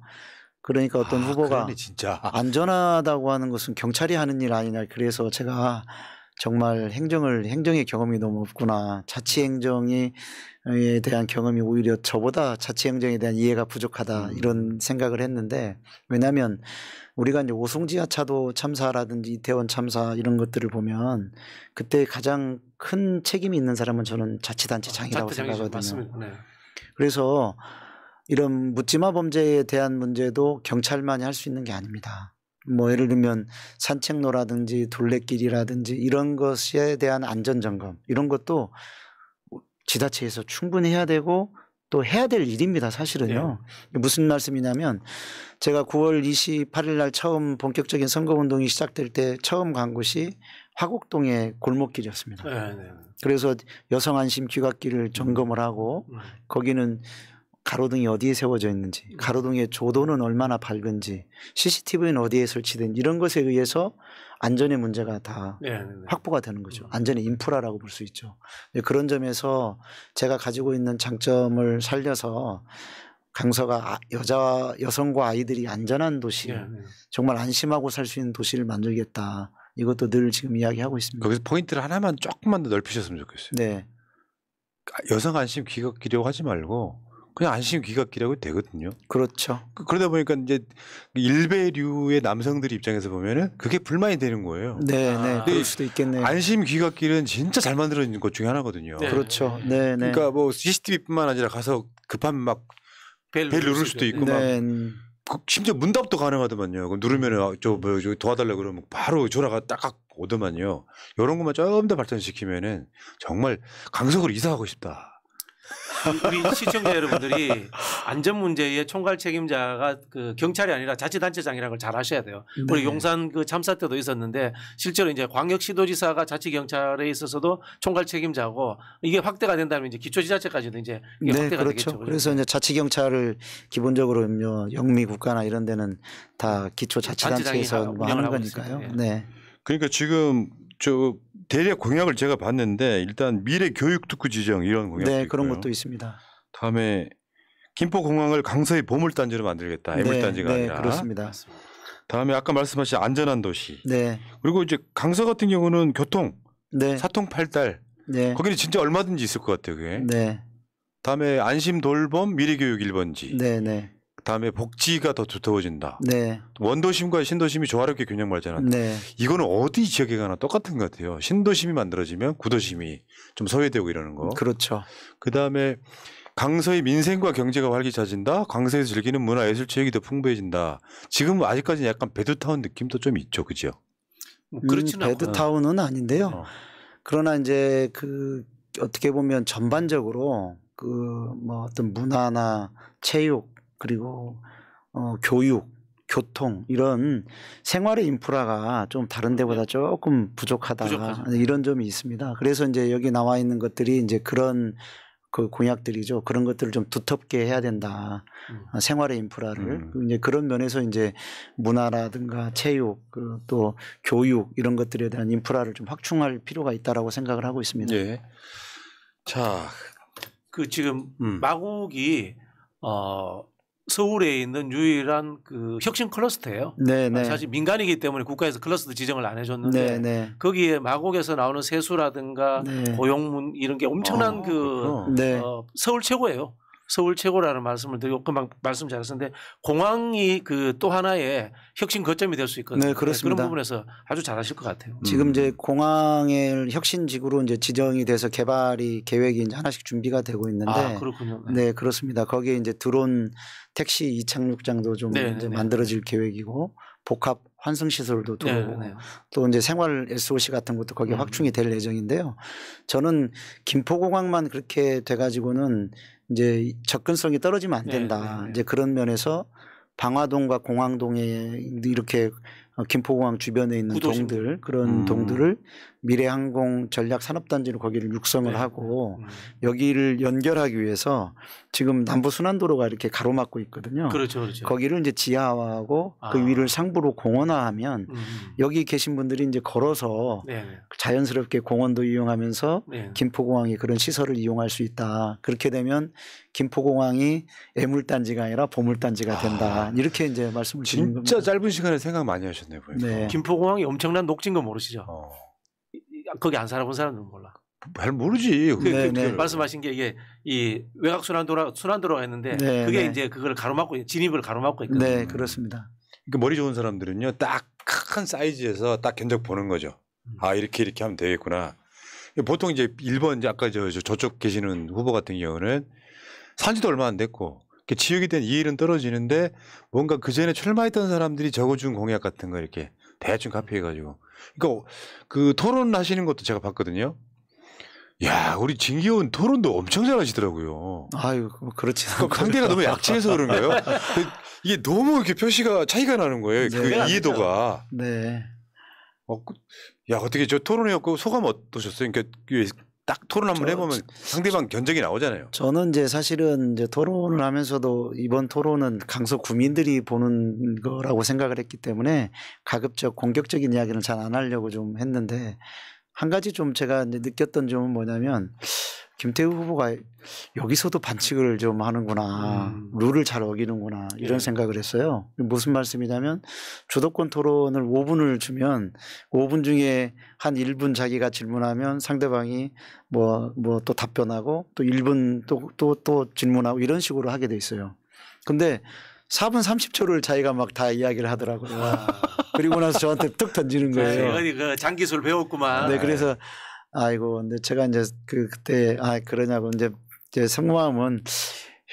그러니까 어떤 후보가 그러네, 진짜. 안전하다고 하는 것은 경찰이 하는 일 아니냐. 그래서 제가 정말 행정의 경험이 너무 없구나. 자치행정이 대한 경험이 오히려 저보다 자치행정에 대한 이해가 부족하다 이런 생각을 했는데 왜냐하면 우리가 이제 오송지하차도 참사라든지 이태원 참사 이런 것들을 보면 그때 가장 큰 책임이 있는 사람은 저는 자치단체장이라고 생각하거든요. 맞습니다. 네. 그래서 이런 묻지마 범죄에 대한 문제도 경찰만이 할 수 있는 게 아닙니다. 뭐 예를 들면 산책로라든지 둘레길이라든지 이런 것에 대한 안전점검 이런 것도 지자체에서 충분히 해야 되고 또 해야 될 일입니다. 사실은요. 무슨 말씀이냐면 제가 9월 28일 날 처음 본격적인 선거운동이 시작될 때 처음 간 곳이 화곡동의 골목길이었습니다. 그래서 여성안심 귀갓길을 점검을 하고 거기는 가로등이 어디에 세워져 있는지 가로등의 조도는 얼마나 밝은지 CCTV는 어디에 설치된 이런 것에 의해서 안전의 문제가 다 확보가 되는 거죠. 안전의 인프라라고 볼 수 있죠. 그런 점에서 제가 가지고 있는 장점을 살려서 강서가 여성과 아이들이 안전한 도시 정말 안심하고 살 수 있는 도시를 만들겠다. 이것도 늘 지금 이야기하고 있습니다. 거기서 포인트를 하나만 조금만 더 넓히셨으면 좋겠어요. 네. 여성 안심 귀갓길이라고 하지 말고 그냥 안심 귀갓길이라고 해도 되거든요. 그렇죠. 그러다 보니까 이제 일베류의 남성들 입장에서 보면은 그게 불만이 되는 거예요. 네, 네. 그럴 수도 있겠네요. 안심 귀갓길은 진짜 잘 만들어진 것 중에 하나거든요. 네. 그렇죠. 네, 네. 그러니까 뭐 CCTV뿐만 아니라 가서 급하면 막 벨 누를 수도 있고 네. 막 심지어 문답도 가능하더만요. 누르면은 저 도와달라 그러면 바로 전화가 딱 오더만요. 이런 것만 좀 더 발전시키면은 정말 강석으로 이사하고 싶다. 우리 시청자 여러분들이 안전 문제의 총괄 책임자가 그 경찰이 아니라 자치단체장이라는 걸 잘 아셔야 돼요. 네. 우리 용산 그 참사 때도 있었는데 실제로 이제 광역시도지사가 자치경찰에 있어서도 총괄 책임자고 이게 확대가 된다면 이제 기초지자체까지도 이제 이게 네, 확대가 그렇죠. 되겠죠. 그래서 이제 자치경찰을 기본적으로 뭐 영미국가나 이런 데는 다 기초자치단체에서 뭐 하는 거니까요. 예. 네. 그러니까 지금 저 대략 공약을 제가 봤는데 일단 미래 교육 특구 지정 이런 공약도 네, 있고요. 그런 것도 있습니다. 다음에 김포공항을 강서의 보물단지로 만들겠다. 애물단지가 네, 아니라. 그렇습니다. 다음에 아까 말씀하신 안전한 도시. 네. 그리고 이제 강서 같은 경우는 교통, 네. 사통팔달. 네. 거기는 진짜 얼마든지 있을 것 같아요. 그게. 네. 다음에 안심 돌봄 미래교육 1번지. 네, 네. 다음에 복지가 더 두터워진다. 네. 원도심과 신도심이 조화롭게 균형 발전한다. 네. 이거는 어디 지역에 가나 똑같은 것 같아요. 신도심이 만들어지면 구도심이 좀 소외되고 이러는 거. 그렇죠. 그다음에 강서의 민생과 경제가 활기차진다. 강서에서 즐기는 문화, 예술, 체육이 더 풍부해진다. 지금 아직까지는 약간 베드타운 느낌도 좀 있죠, 그죠? 그렇지는 않고. 베드타운은 아닌데요. 그러나 이제 그 어떻게 보면 전반적으로 그 뭐 어떤 문화나 체육 그리고 교육, 교통 이런 생활의 인프라가 좀 다른 데보다 조금 부족하다 이런 점이 있습니다. 그래서 이제 여기 나와 있는 것들이 이제 그런 그 공약들이죠. 그런 것들을 좀 두텁게 해야 된다. 생활의 인프라를 이제 그런 면에서 이제 문화라든가 체육 또 교육 이런 것들에 대한 인프라를 좀 확충할 필요가 있다라고 생각을 하고 있습니다. 예. 자, 그 지금 마곡이 서울에 있는 유일한 그 혁신 클러스터예요. 네네. 사실 민간이기 때문에 국가에서 클러스터 지정을 안 해줬는데 네네. 거기에 마곡에서 나오는 세수라든가 네. 고용문 이런 게 엄청난 네. 서울 최고예요. 서울 최고라는 말씀을 드리고 금방 말씀 잘하셨는데 공항이 그 또 하나의 혁신 거점이 될 수 있거든요. 네, 그렇습니다. 그런 부분에서 아주 잘하실 것 같아요. 지금 이제 공항의 혁신지구로 이제 지정이 돼서 개발이 계획이 이제 하나씩 준비가 되고 있는데, 아, 그렇군요. 네, 그렇습니다. 거기에 이제 드론 택시 이착륙장도 좀 이제 만들어질 계획이고 복합 환승 시설도 들어오고 또 이제 생활 SOC 같은 것도 거기에 확충이 될 예정인데요. 저는 김포공항만 그렇게 돼가지고는 이제 접근성이 떨어지면 안 된다. 이제 그런 면에서 방화동과 공항동에 이렇게 김포공항 주변에 있는 동들 그런 동들을 미래항공 전략산업단지로 거기를 육성을 하고 여기를 연결하기 위해서 지금 남부순환도로가 이렇게 가로막고 있거든요. 그렇죠, 그렇죠. 거기를 이제 지하화하고 그 위를 상부로 공원화하면 여기 계신 분들이 이제 걸어서 자연스럽게 공원도 이용하면서 김포공항이 그런 시설을 이용할 수 있다. 그렇게 되면 김포공항이 애물단지가 아니라 보물단지가 된다. 이렇게 이제 말씀을 드리는 겁니다. 진짜 짧은 시간에 생각 많이 하셨네요. 보니까. 네. 김포공항이 엄청난 녹지인 거 모르시죠? 거기 안 살아본 사람들은 몰라. 잘 모르지. 네, 네. 말씀하신 게 이게 이 외곽 순환도로가 했는데 네, 그게 네. 이제 그걸 가로막고 진입을 가로막고 있거든요. 네, 그렇습니다. 그러니까 머리 좋은 사람들은요, 딱 큰 사이즈에서 딱 견적 보는 거죠. 아, 이렇게 하면 되겠구나. 보통 이제 1번 이제 아까 저쪽 계시는 후보 같은 경우는 산지도 얼마 안 됐고 지역에 대한 이해는 떨어지는데 뭔가 그 전에 출마했던 사람들이 적어준 공약 같은 거 이렇게 대충 카피해가지고. 그러니까 그 토론하시는 것도 제가 봤거든요. 야, 우리 진기훈 토론도 엄청 잘하시더라고요. 아유, 그렇지. 상대가 너무 약체해서 그런가요? 이게 너무 이렇게 표시가 차이가 나는 거예요. 네. 그 이해도가. 네. 야, 어떻게 저 토론해갖고 소감 어떠셨어요? 그러니까 딱 토론 한번 해보면 상대방 견적이 나오잖아요. 저는 이제 사실은 이제 토론을 하면서도 이번 토론은 강서 구민들이 보는 거라고 생각을 했기 때문에 가급적 공격적인 이야기는 잘 안 하려고 좀 했는데 한 가지 좀 제가 이제 느꼈던 점은 뭐냐면 김태우 후보가 여기서도 반칙을 좀 하는구나. 룰을 잘 어기는구나. 이런 생각을 했어요. 무슨 말씀이냐면 주도권 토론을 5분을 주면 5분 중에 한 1분 자기가 질문하면 상대방이 뭐 또 답변하고 또 1분 또 질문하고 이런 식으로 하게 돼 있어요. 근데 4분 30초를 자기가 막 다 이야기를 하더라고요. 그리고 나서 저한테 툭 던지는 거예요. 어디 그 장기술 배웠구만. 네, 그래서 아이고, 근데 제가 이제 그때 그러냐고 이제 제 속마음은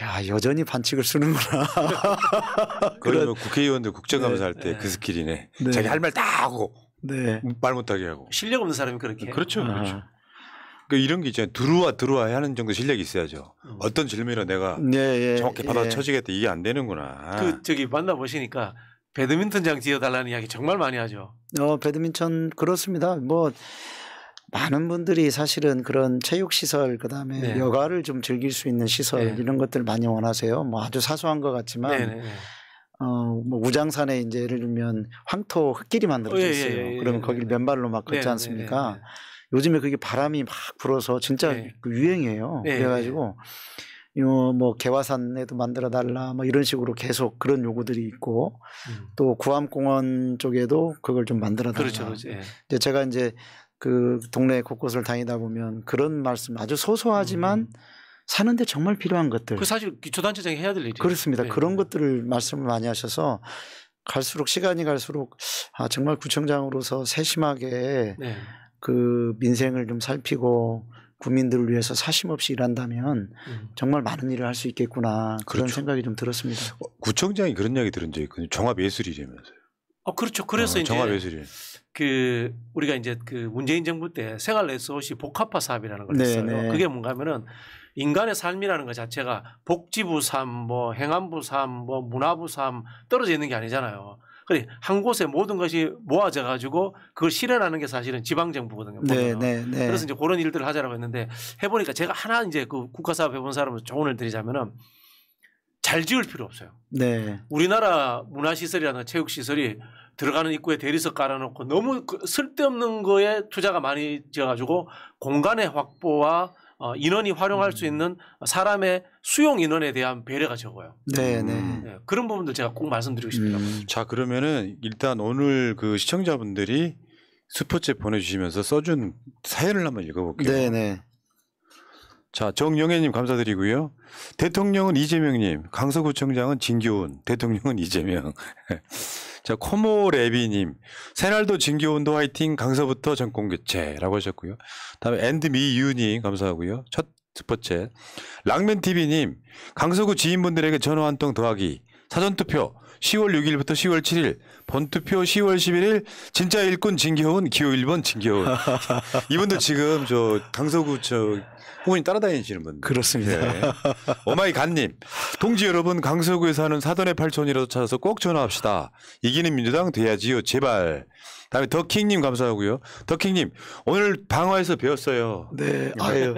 야, 여전히 반칙을 쓰는구나. 그러면 국회의원들 국정감사할 때 네. 그 스킬이네. 네. 자기 할 말 다 하고 네. 말 못하게 하고. 실력 없는 사람이 그렇게. 그렇죠. 아. 그렇죠. 그러니까 이런 게 있잖아요. 들어와 하는 정도 실력이 있어야죠. 어떤 질문을 내가 네, 정확히 받아쳐지겠다. 이게 안 되는구나. 그 저기 만나보시니까 배드민턴장 지어달라는 이야기 정말 많이 하죠. 배드민턴 그렇습니다. 뭐 많은 분들이 사실은 그런 체육 시설 그다음에 네. 여가를 좀 즐길 수 있는 시설 네. 이런 것들 많이 원하세요. 뭐 아주 사소한 것 같지만 네네. 뭐 우장산에 이제 예를 들면 황토 흙길이 만들어져 있어요. 그러면 거기를 맨발로 막 걷지 않습니까? 요즘에 그게 바람이 막 불어서 진짜 네. 그 유행이에요. 네. 그래가지고 뭐 개화산에도 만들어 달라 뭐 이런 식으로 계속 그런 요구들이 있고 또 구암공원 쪽에도 그걸 좀 만들어 달라. 그렇죠, 그렇죠. 예. 이제 제가 이제 그 동네 곳곳을 다니다 보면 그런 말씀 아주 소소하지만 사는데 정말 필요한 것들. 그 사실 기초단체장이 해야 될 일이에요. 그렇습니다. 네. 그런 것들을 말씀을 많이 하셔서 갈수록 시간이 갈수록 정말 구청장으로서 세심하게 네. 그 민생을 좀 살피고 국민들을 위해서 사심 없이 일한다면 정말 많은 일을 할 수 있겠구나 그런 그렇죠. 생각이 좀 들었습니다. 구청장이 그런 이야기 들은 적이 있거든요. 종합예술이라면서요. 그렇죠. 그래서 이제 종합예술이. 그 우리가 이제 그 문재인 정부 때 생활 SOC 복합화 사업이라는 걸 했어요. 네. 그게 뭔가하면은 인간의 삶이라는 것 자체가 복지부 삶, 뭐 행안부 삶, 뭐 문화부 삶 떨어져 있는 게 아니잖아요. 그래 한 곳에 모든 것이 모아져 가지고 그걸 실현하는 게 사실은 지방 정부거든요. 네. 그래서 이제 그런 일들을 하자라고 했는데 해보니까 제가 하나 이제 그 국가사업 해본 사람으로 조언을 드리자면은 잘 지을 필요 없어요. 네. 우리나라 문화시설이라든가 체육시설이 들어가는 입구에 대리석 깔아놓고 너무 쓸데없는 거에 투자가 많이 지어가지고 공간의 확보와 인원이 활용할 수 있는 사람의 수용 인원에 대한 배려가 적어요. 네. 네, 그런 부분들 제가 꼭 말씀드리고 싶습니다. 자, 그러면은 일단 오늘 그 시청자분들이 슈퍼챗 보내주시면서 써준 사연을 한번 읽어볼게요. 네. 자, 정영애님 감사드리고요. 대통령은 이재명님, 강서구청장은 진교훈, 대통령은 이재명. 자, 코모레비님, 새날도 진교훈도 화이팅, 강서부터 정권 교체라고 하셨고요. 다음에 엔드미유님 감사하고요. 첫 슈퍼챗. 랑맨TV님, 강서구 지인분들에게 전화 한 통 더하기. 사전투표 10월 6일부터 10월 7일, 본투표 10월 11일, 진짜 일꾼 진교훈, 기호 1번 진교훈. 이분도 지금 저 강서구 후보님 따라다니시는 분들. 그렇습니다. 네. 오마이갓님, 동지 여러분, 강서구에 사는 사돈의 8촌이라도 찾아서 꼭 전화합시다. 이기는 민주당 돼야지요, 제발. 다음에 더킹님 감사하고요. 더킹님, 오늘 방화에서 배웠어요. 네. 아유.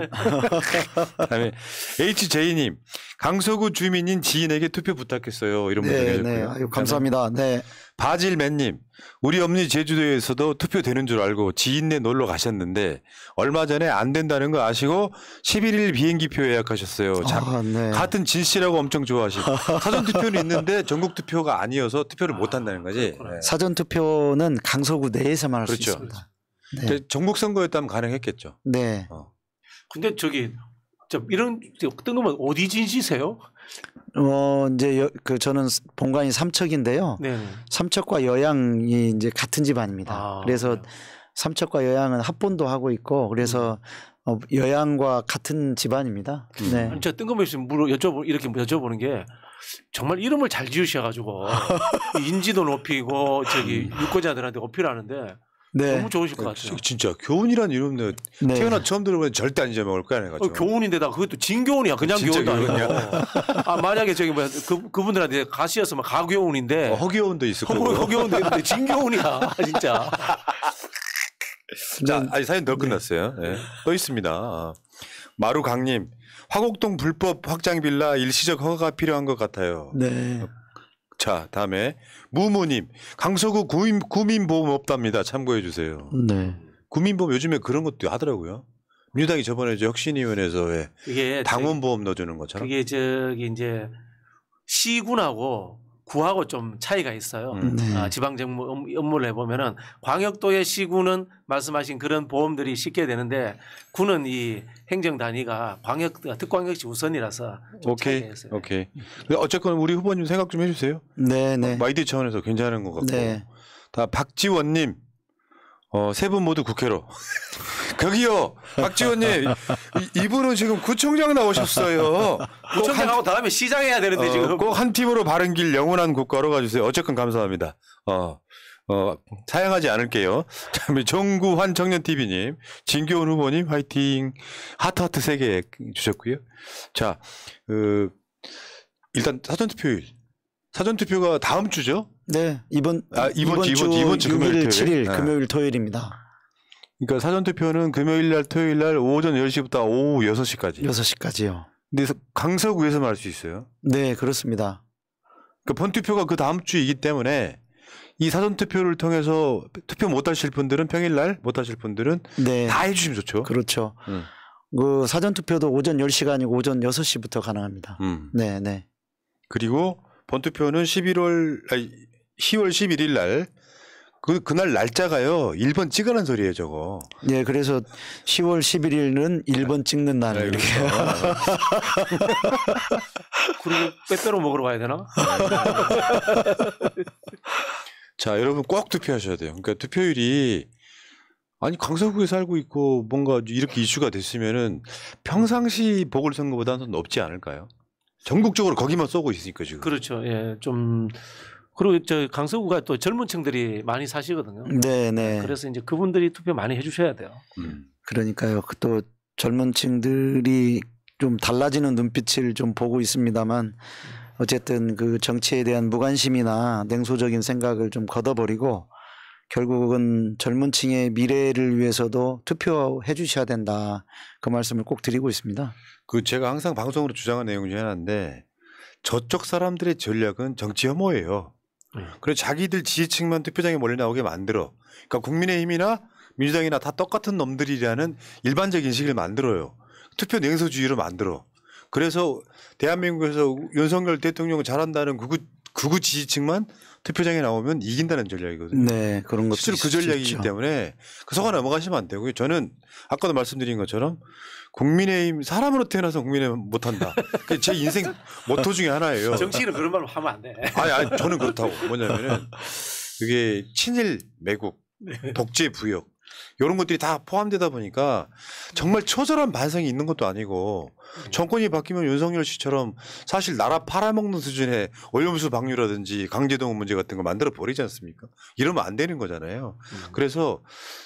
다음에 HJ님, 강서구 주민인 지인에게 투표 부탁했어요. 이런 분들 네. 계셨고요. 아유, 감사합니다. 네. 바질맨님, 우리 어머니 제주도에서도 투표 되는 줄 알고 지인네 놀러 가셨는데 얼마 전에 안 된다는 거 아시고 11일 비행기표 예약하셨어요. 네. 같은 진 씨라고 엄청 좋아하시고 사전 투표는 있는데 전국 투표가 아니어서 투표를 못 한다는 거지. 네. 사전 투표는 강서구 내에서만 할 수 그렇죠. 있습니다. 네. 전국 선거였다면 가능했겠죠. 네. 근데 저기 이런 뜬금은 어디 진시세요? 이제 저는 본관이 삼척인데요. 네. 삼척과 여양이 이제 같은 집안입니다. 그래서 삼척과 여양은 합본도 하고 있고 그래서 여양과 같은 집안입니다. 네. 제가 뜬금없이 이렇게 여쭤보는 게 정말 이름을 잘 지으셔가지고 인지도 높이고 저기 유권자들한테 어필하는데 네. 너무 좋으실 것 같아요. 진짜 교훈이라는 이름 내 네. 태어나 처음 들어보면 절대 안 잊어먹을 거야 내가. 교훈인데다 그것도 진교훈이야. 그냥 진짜 교훈도 아니고. 만약에 저기 그분들한테 가시였으면 가교훈인데 허교훈도 있을 거고. 허교훈도 있는데 진교훈이야 진짜. 자, 아니 사연 더 끝났어요. 네. 또 있습니다. 마루강님, 화곡동 불법 확장 빌라 일시적 허가가 필요한 것 같아요. 네. 자, 다음에 무무님, 강서구 구민보험 없답니다. 참고해 주세요. 네. 구민보험 요즘에 그런 것도 하더라고요. 민주당이 저번에 혁신위원회에서 왜 그게 당원보험 넣어주는 것처럼. 그게 저기 이제 시군하고 구하고 좀 차이가 있어요. 네. 지방정부 업무를 해보면은 광역도의 시군은 말씀하신 그런 보험들이 쉽게 되는데 구는 이 행정 단위가 특광역시 우선이라서 좀 오케이, 차이가 있어요. 오케이. 어쨌건 우리 후보님 생각 좀 해주세요. 네, 네. 마이드 차원에서 괜찮은 것 같고. 네. 다 박지원님, 세 분 모두 국회로. 거기요, 박지원님, 이분은 지금 구청장 나오셨어요. 구청장하고 다음에 시장 해야 되는데 지금. 꼭 한 팀으로 바른 길 영원한 국가로 가주세요. 어쨌건 감사합니다. 사양하지 않을게요. 다음에 정구환 청년TV님, 진교훈 후보님 화이팅. 하트하트 3개 주셨고요. 자, 일단 사전투표일. 사전투표가 다음 주죠? 네. 이번 주 금요일 7일 토요일. 금요일 토요일입니다. 그러니까 사전투표는 금요일 날 토요일 날 오전 10시부터 오후 6시까지. 6시까지요. 근데 강서구에서만 할 수 있어요. 네, 그렇습니다. 그러니까 본투표가 그 다음 주이기 때문에 이 사전투표를 통해서 투표 못 하실 분들은 평일날 못 하실 분들은 네. 다 해주시면 좋죠. 그렇죠. 그 사전투표도 오전 10시가 아니고 오전 6시부터 가능합니다. 네, 네. 그리고 본투표는 10월 11일 날 그날 날짜가요. 1번 찍으라는 소리예요, 저거. 네, 그래서 10월 11일은 1번 찍는 날 이렇게. 그리고 빼빼로 먹으러 가야 되나? 자, 여러분 꼭 투표하셔야 돼요. 그러니까 투표율이 아니 강서구에 살고 있고 뭔가 이렇게 이슈가 됐으면은 평상시 보궐선거보다는 높지 않을까요? 전국적으로 거기만 쏘고 있으니까 지금. 그렇죠. 예, 좀 그리고 저 강서구가 또 젊은 층들이 많이 사시거든요. 네, 네. 그래서 이제 그분들이 투표 많이 해주셔야 돼요. 그러니까요. 또 젊은 층들이 좀 달라지는 눈빛을 좀 보고 있습니다만 어쨌든 그 정치에 대한 무관심이나 냉소적인 생각을 좀 걷어버리고 결국은 젊은 층의 미래를 위해서도 투표해 주셔야 된다. 그 말씀을 꼭 드리고 있습니다. 그 제가 항상 방송으로 주장한 내용 중에 하나인데 저쪽 사람들의 전략은 정치 혐오예요. 그래서 자기들 지지층만 투표장에 몰려 나오게 만들어. 그러니까 국민의힘이나 민주당이나 다 똑같은 놈들이라는 일반적인 인식을 만들어요. 투표 냉소주의로 만들어. 그래서 대한민국에서 윤석열 대통령을 잘한다는 극우 지지층만 투표장에 나오면 이긴다는 전략이거든요. 네, 그런 것도 실제로 그 전략이기 있죠. 때문에 속아 넘어가시면 안 되고요. 저는 아까도 말씀드린 것처럼 국민의힘 사람으로 태어나서 국민의힘 못한다. 그게 제 인생 모토 중에 하나예요. 정치인은 그런 말 하면 안 돼. 아니 저는 그렇다고. 뭐냐면은 그게 친일 매국, 독재 부역 이런 것들이 다 포함되다 보니까 정말 처절한 반성이 있는 것도 아니고 정권이 바뀌면 윤석열 씨처럼 사실 나라 팔아먹는 수준의 오염수 방류라든지 강제동원 문제 같은 거 만들어 버리지 않습니까? 이러면 안 되는 거잖아요. 그래서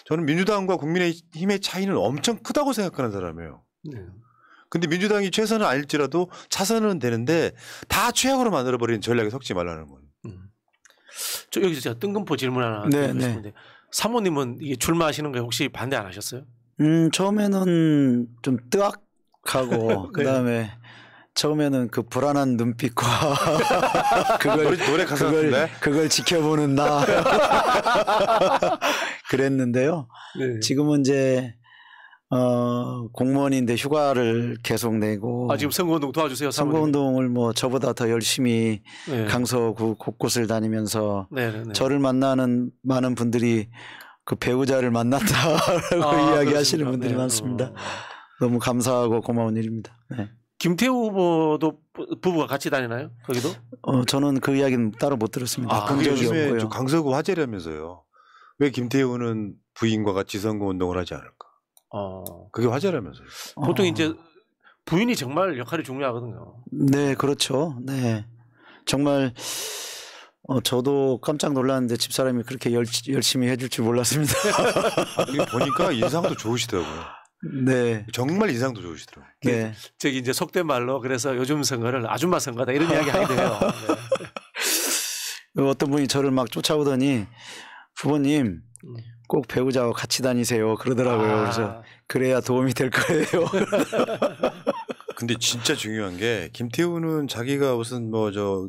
저는 민주당과 국민의힘의 차이는 엄청 크다고 생각하는 사람이에요. 근데 민주당이 최선은 아닐지라도 차선은 되는데 다 최악으로 만들어버리는 전략에 섞지 말라는 거예요. 저 여기서 제가 뜬금포 질문 하나 네, 드리고 싶은데 사모님은 이게 출마하시는 거 혹시 반대 안 하셨어요? 처음에는 좀 뜨악하고 그다음에 처음에는 그 불안한 눈빛과 노래 가사 같은데? 그걸 지켜보는 나 그랬는데요. 네. 지금은 이제 공무원인데 휴가를 계속 내고 지금 선거운동 도와주세요. 사모님. 선거운동을 뭐 저보다 더 열심히 네. 강서구 곳곳을 다니면서 네. 저를 만나는 많은 분들이 그 배우자를 만났다라고 이야기하시는 그렇습니까? 분들이 네. 많습니다. 너무 감사하고 고마운 일입니다. 네. 김태우 후보도 부부가 같이 다니나요? 거기도? 저는 그 이야기는 따로 못 들었습니다. 본 적이 요즘에 없고요. 강서구 화제라면서요. 왜 김태우는 부인과 같이 선거 운동을 하지 않을까? 그게 화제라면서요. 보통 이제 부인이 정말 역할이 중요하거든요. 네, 그렇죠. 네, 정말 저도 깜짝 놀랐는데 집사람이 그렇게 열심히 해줄 줄 몰랐습니다. 이거 보니까 인상도 좋으시더라고요. 네, 정말 인상도 좋으시더라고요. 네. 저기 이제 속된 말로 그래서 요즘 선거를 아줌마 선거다 이런 이야기 하게 돼요. 네. 어떤 분이 저를 막 쫓아오더니 후보님 꼭 배우자와 같이 다니세요 그러더라고요. 그래서 그래야 도움이 될 거예요. 근데 진짜 중요한 게 김태우는 자기가 무슨 뭐 저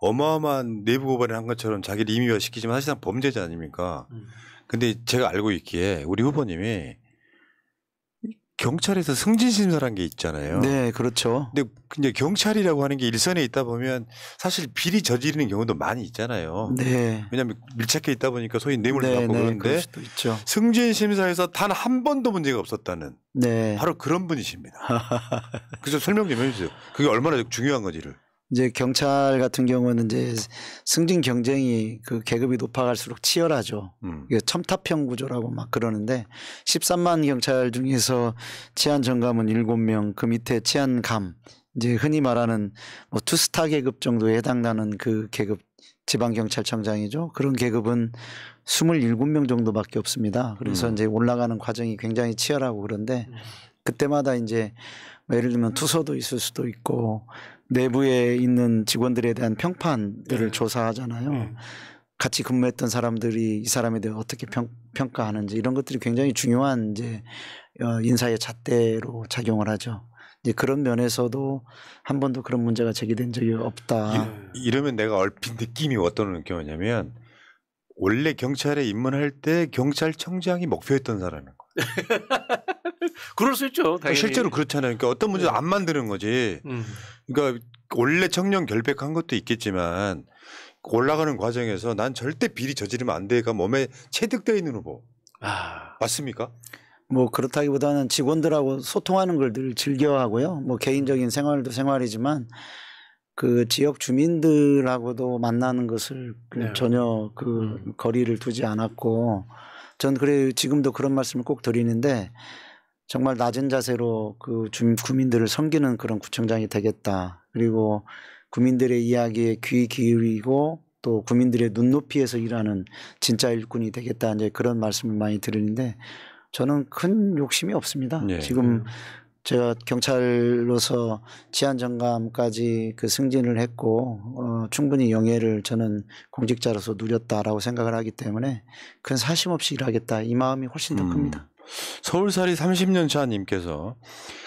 어마어마한 내부 고발을 한 것처럼 자기를 임의화 시키지만 사실상 범죄자 아닙니까? 근데 제가 알고 있기에 우리 후보님이 경찰에서 승진심사라는 게 있잖아요. 네, 그렇죠. 근데 이제 경찰이라고 하는 게 일선에 있다 보면 사실 비리 저지르는 경우도 많이 있잖아요. 네. 왜냐하면 밀착해 있다 보니까 소위 뇌물도 받고 그럴 그러는데 수도 있죠. 승진심사에서 단 한 번도 문제가 없었다는 네. 바로 그런 분이십니다. 그래서 설명 좀 해주세요. 그게 얼마나 중요한 건지를. 이제 경찰 같은 경우는 이제 승진 경쟁이 그 계급이 높아갈수록 치열하죠. 이게 첨탑형 구조라고 막 그러는데 13만 경찰 중에서 치안 정감은 7명, 그 밑에 치안감 이제 흔히 말하는 뭐 투스타 계급 정도에 해당나는 그 계급 지방경찰청장이죠. 그런 계급은 27명 정도밖에 없습니다. 그래서 이제 올라가는 과정이 굉장히 치열하고 그런데 그때마다 이제 예를 들면 투서도 있을 수도 있고 내부에 있는 직원들에 대한 평판들을 조사하잖아요. 같이 근무했던 사람들이 이 사람에 대해 어떻게 평가하는지 이런 것들이 굉장히 중요한 이제 인사의 잣대로 작용을 하죠. 이제 그런 면에서도 한 번도 그런 문제가 제기된 적이 없다. 이러면 내가 얼핏 느낌이 어떤 느낌이냐면 원래 경찰에 입문할 때 경찰청장이 목표였던 사람인 거예요. 그럴 수 있죠. 당연히. 실제로 그렇잖아요. 그러니까 어떤 문제도 안 만드는 거지. 그러니까 원래 청년 결백한 것도 있겠지만 올라가는 과정에서 난 절대 비리 저지르면 안 돼가 몸에 체득되어 있는 후보. 맞습니까? 뭐 그렇다기보다는 직원들하고 소통하는 걸 늘 즐겨하고요. 뭐 개인적인 생활도 생활이지만 그 지역 주민들하고도 만나는 것을 전혀 그 거리를 두지 않았고 전 그래 지금도 그런 말씀을 꼭 드리는데 정말 낮은 자세로 그 구민들을 섬기는 그런 구청장이 되겠다. 그리고 구민들의 이야기에 귀 기울이고 또 구민들의 눈높이에서 일하는 진짜 일꾼이 되겠다. 이제 그런 말씀을 많이 드리는데 저는 큰 욕심이 없습니다. 네. 지금 제가 경찰로서 치안정감까지 그 승진을 했고 충분히 영예를 저는 공직자로서 누렸다라고 생각을 하기 때문에 큰 사심 없이 일하겠다. 이 마음이 훨씬 더 큽니다. 서울살이 30년 차 님께서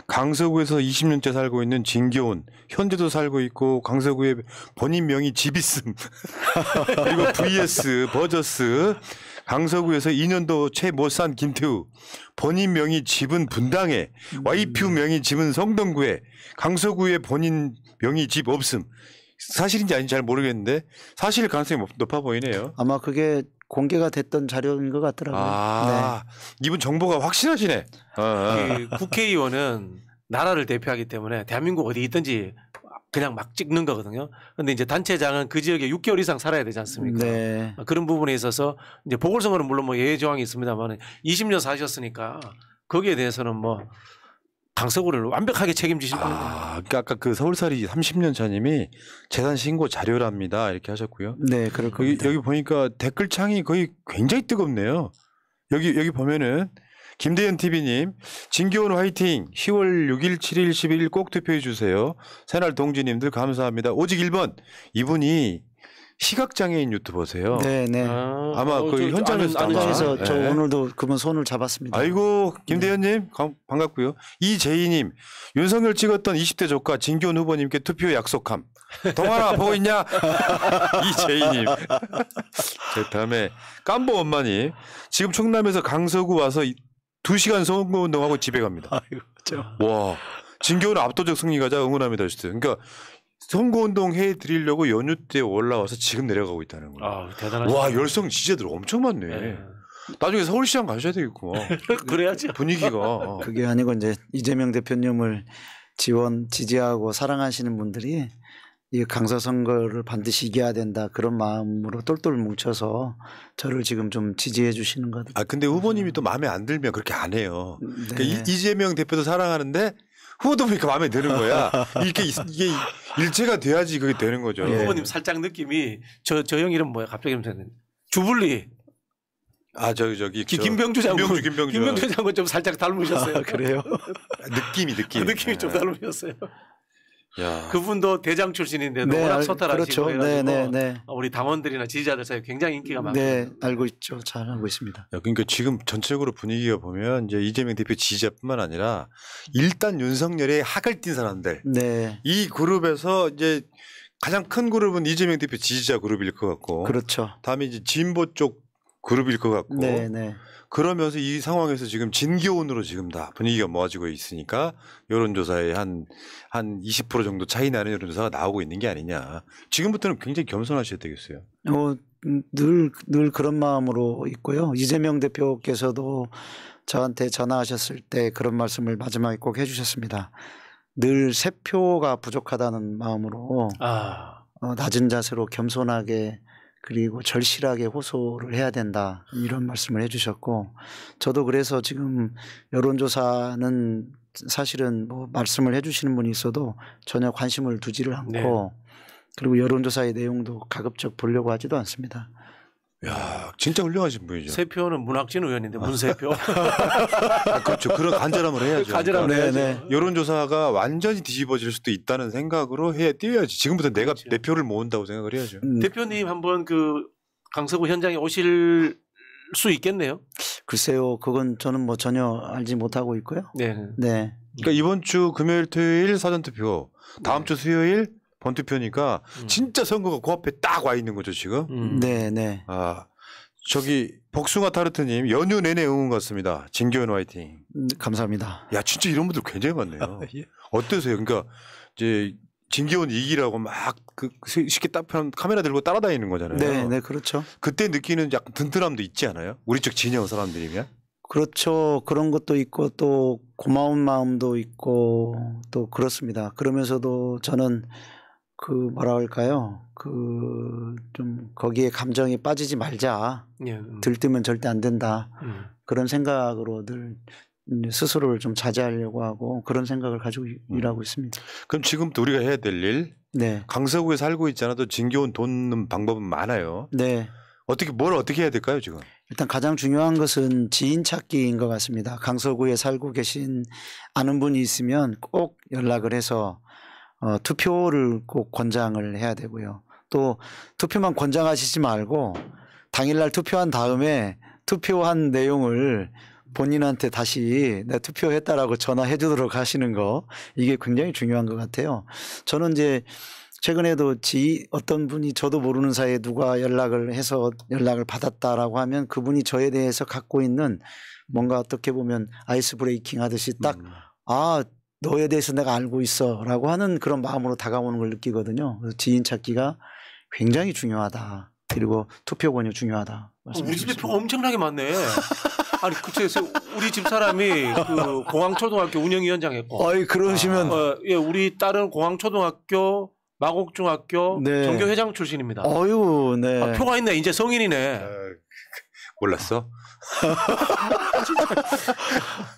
강서구에서 20년째 살고 있는 진교훈 현재도 살고 있고 강서구에 본인 명의 집 있음 그리고 VS 버저스 강서구에서 2년도 채 못 산 김태우 본인 명의 집은 분당에 와이프 명의 집은 성동구에 강서구에 본인 명의 집 없음. 사실인지 아닌지 잘 모르겠는데 사실 가능성이 높아 보이네요. 아마 그게 공개가 됐던 자료인 것 같더라고요. 이분 정보가 확실하시네. 그 국회의원은 나라를 대표하기 때문에 대한민국 어디 있든지 그냥 막 찍는 거거든요. 그런데 이제 단체장은 그 지역에 6개월 이상 살아야 되지 않습니까? 네. 그런 부분에 있어서 이제 보궐선거는 물론 뭐 예외 조항이 있습니다만 20년 사셨으니까 거기에 대해서는 뭐 강서구를 완벽하게 책임지실 겁니다. 그러니까 아까 그 서울살이 30년 차님이 재산 신고 자료랍니다 이렇게 하셨고요. 네, 그럴 겁니다. 여기 보니까 댓글창이 거의 굉장히 뜨겁네요. 여기 보면은 김대현 TV님, 진교훈 화이팅. 10월 6일, 7일, 11일 꼭 투표해 주세요. 새날 동지님들 감사합니다. 오직 1번 이분이 시각장애인 유튜버세요. 네네. 아마 그 현장에서 현장에서 저 오늘도 그분 손을 잡았습니다. 아이고 김대현님 반갑고요. 이재희님 윤석열 찍었던 20대 조카 진교훈 후보님께 투표 약속함. 동아나 보고 있냐? 이재희님. 다음에 깜보 엄마님 지금 충남에서 강서구 와서 2시간 선거운동하고 집에 갑니다. 아이고, 와 진교훈 압도적 승리 가자 응원합니다. 그러니까 선거운동 해드리려고 연휴 때 올라와서 지금 내려가고 있다는 거예요. 대단하시다. 와 열성 지지자들 엄청 많네. 나중에 서울시장 가셔야 되겠고 그래야죠. 분위기가. 그게 아니고 이제 이재명 대표님을 지지하고 사랑하시는 분들이 이 강서 선거를 반드시 이겨야 된다 그런 마음으로 똘똘 뭉쳐서 저를 지금 좀 지지해 주시는 거거든요. 아 근데 후보님이 또 마음에 안 들면 그렇게 안 해요. 네. 그러니까 이재명 대표도 사랑하는데 후보도 보니까 마음에 드는 거야. 이게 일체가 돼야지 그게 되는 거죠. 예. 후보님 살짝 느낌이 저 형 이름 뭐야? 갑자기 이름 주불리. 아 저기 김병주 장군. 김병주 장군 좀 살짝 닮으셨어요. 그래요? 느낌이 좀 닮으셨어요. 야. 그분도 대장 출신인데 네, 워낙 소탈하시고 그렇죠. 해가지고 네. 우리 당원들이나 지지자들 사이에 굉장히 인기가 많거든요. 네, 알고 있죠. 잘 알고 있습니다. 야, 그러니까 지금 전체적으로 분위기가 보면 이제 이재명 대표 지지자뿐만 아니라 일단 윤석열의 학을 띈 사람들 네, 이 그룹에서 이제 가장 큰 그룹은 이재명 대표 지지자 그룹일 것 같고 그렇죠. 다음에 이제 진보 쪽 그룹일 것 같고 네. 그러면서 이 상황에서 지금 진교훈으로 지금 다 분위기가 모아지고 있으니까 여론조사에 한 20% 정도 차이 나는 여론조사가 나오고 있는 게 아니냐. 지금부터는 굉장히 겸손하셔야 되겠어요. 늘 그런 마음으로 있고요. 이재명 대표께서도 저한테 전화하셨을 때 그런 말씀을 마지막에 꼭 해주셨습니다. 늘 세 표가 부족하다는 마음으로 낮은 자세로 겸손하게 그리고 절실하게 호소를 해야 된다 이런 말씀을 해주셨고 저도 그래서 지금 여론조사는 사실은 뭐 말씀을 해주시는 분이 있어도 전혀 관심을 두지를 않고 네. 그리고 여론조사의 내용도 가급적 보려고 하지도 않습니다. 야, 진짜 훌륭하신 분이죠. 세표는 문학진 의원인데 문세표. 아, 그렇죠. 그런 간절함을 해야죠. 간절함을 그러니까 해야죠. 여론조사가 완전히 뒤집어질 수도 있다는 생각으로 뛰어야지. 지금부터 내가 그렇죠. 내 표를 모은다고 생각을 해야죠. 대표님 한번 그 강서구 현장에 오실 수 있겠네요. 글쎄요, 그건 저는 뭐 전혀 알지 못하고 있고요. 네. 그러니까 이번 주 금요일, 토요일 사전투표, 다음 주 수요일 본투표니까 진짜 선거가 코앞에 딱 와 있는 거죠 지금. 네. 아 저기 복숭아 타르트님 연휴 내내 응원 같습니다. 진교현 화이팅. 감사합니다. 야 진짜 이런 분들 굉장히 많네요. 예. 어떠세요? 그러니까 이제 진교현 이기라고 막 그 쉽게 따편 카메라 들고 따라다니는 거잖아요. 네, 그렇죠. 그때 느끼는 약간 든든함도 있지 않아요? 우리 쪽 진영 사람들이면? 그렇죠. 그런 것도 있고 또 고마운 마음도 있고 또 그렇습니다. 그러면서도 저는 그 뭐라 할까요? 그 좀 거기에 감정에 빠지지 말자. 예. 들뜨면 절대 안 된다. 그런 생각으로 늘 스스로를 좀 자제하려고 하고 그런 생각을 가지고 일하고 있습니다. 그럼 지금부터 우리가 해야 될 일, 네. 강서구에 살고 있지 않아도 진교훈 돕는 방법은 많아요. 네. 뭘 어떻게 해야 될까요 지금? 일단 가장 중요한 것은 지인 찾기인 것 같습니다. 강서구에 살고 계신 아는 분이 있으면 꼭 연락을 해서 투표를 꼭 권장을 해야 되고요. 또 투표만 권장하시지 말고 당일날 투표한 다음에 투표한 내용을 본인한테 다시 내가 투표했다라고 전화해 주도록 하시는 거 이게 굉장히 중요한 것 같아요. 저는 이제 최근에도 어떤 분이 저도 모르는 사이에 누가 연락을 해서 연락을 받았다라고 하면 그분이 저에 대해서 갖고 있는 뭔가 어떻게 보면 아이스 브레이킹 하듯이 딱 너에 대해서 내가 알고 있어 라고 하는 그런 마음으로 다가오는 걸 느끼거든요. 그래서 지인 찾기가 굉장히 중요하다. 그리고 투표 권유 중요하다. 우리 집에 표가 엄청나게 많네. 아니 그래서 우리 집 사람이 그 공항초등학교 운영위원장 했고. 그러시면 예, 우리 딸은 공항초등학교 마곡중학교 네. 전교회장 출신입니다. 네. 표가 있네. 이제 성인이네. 몰랐어?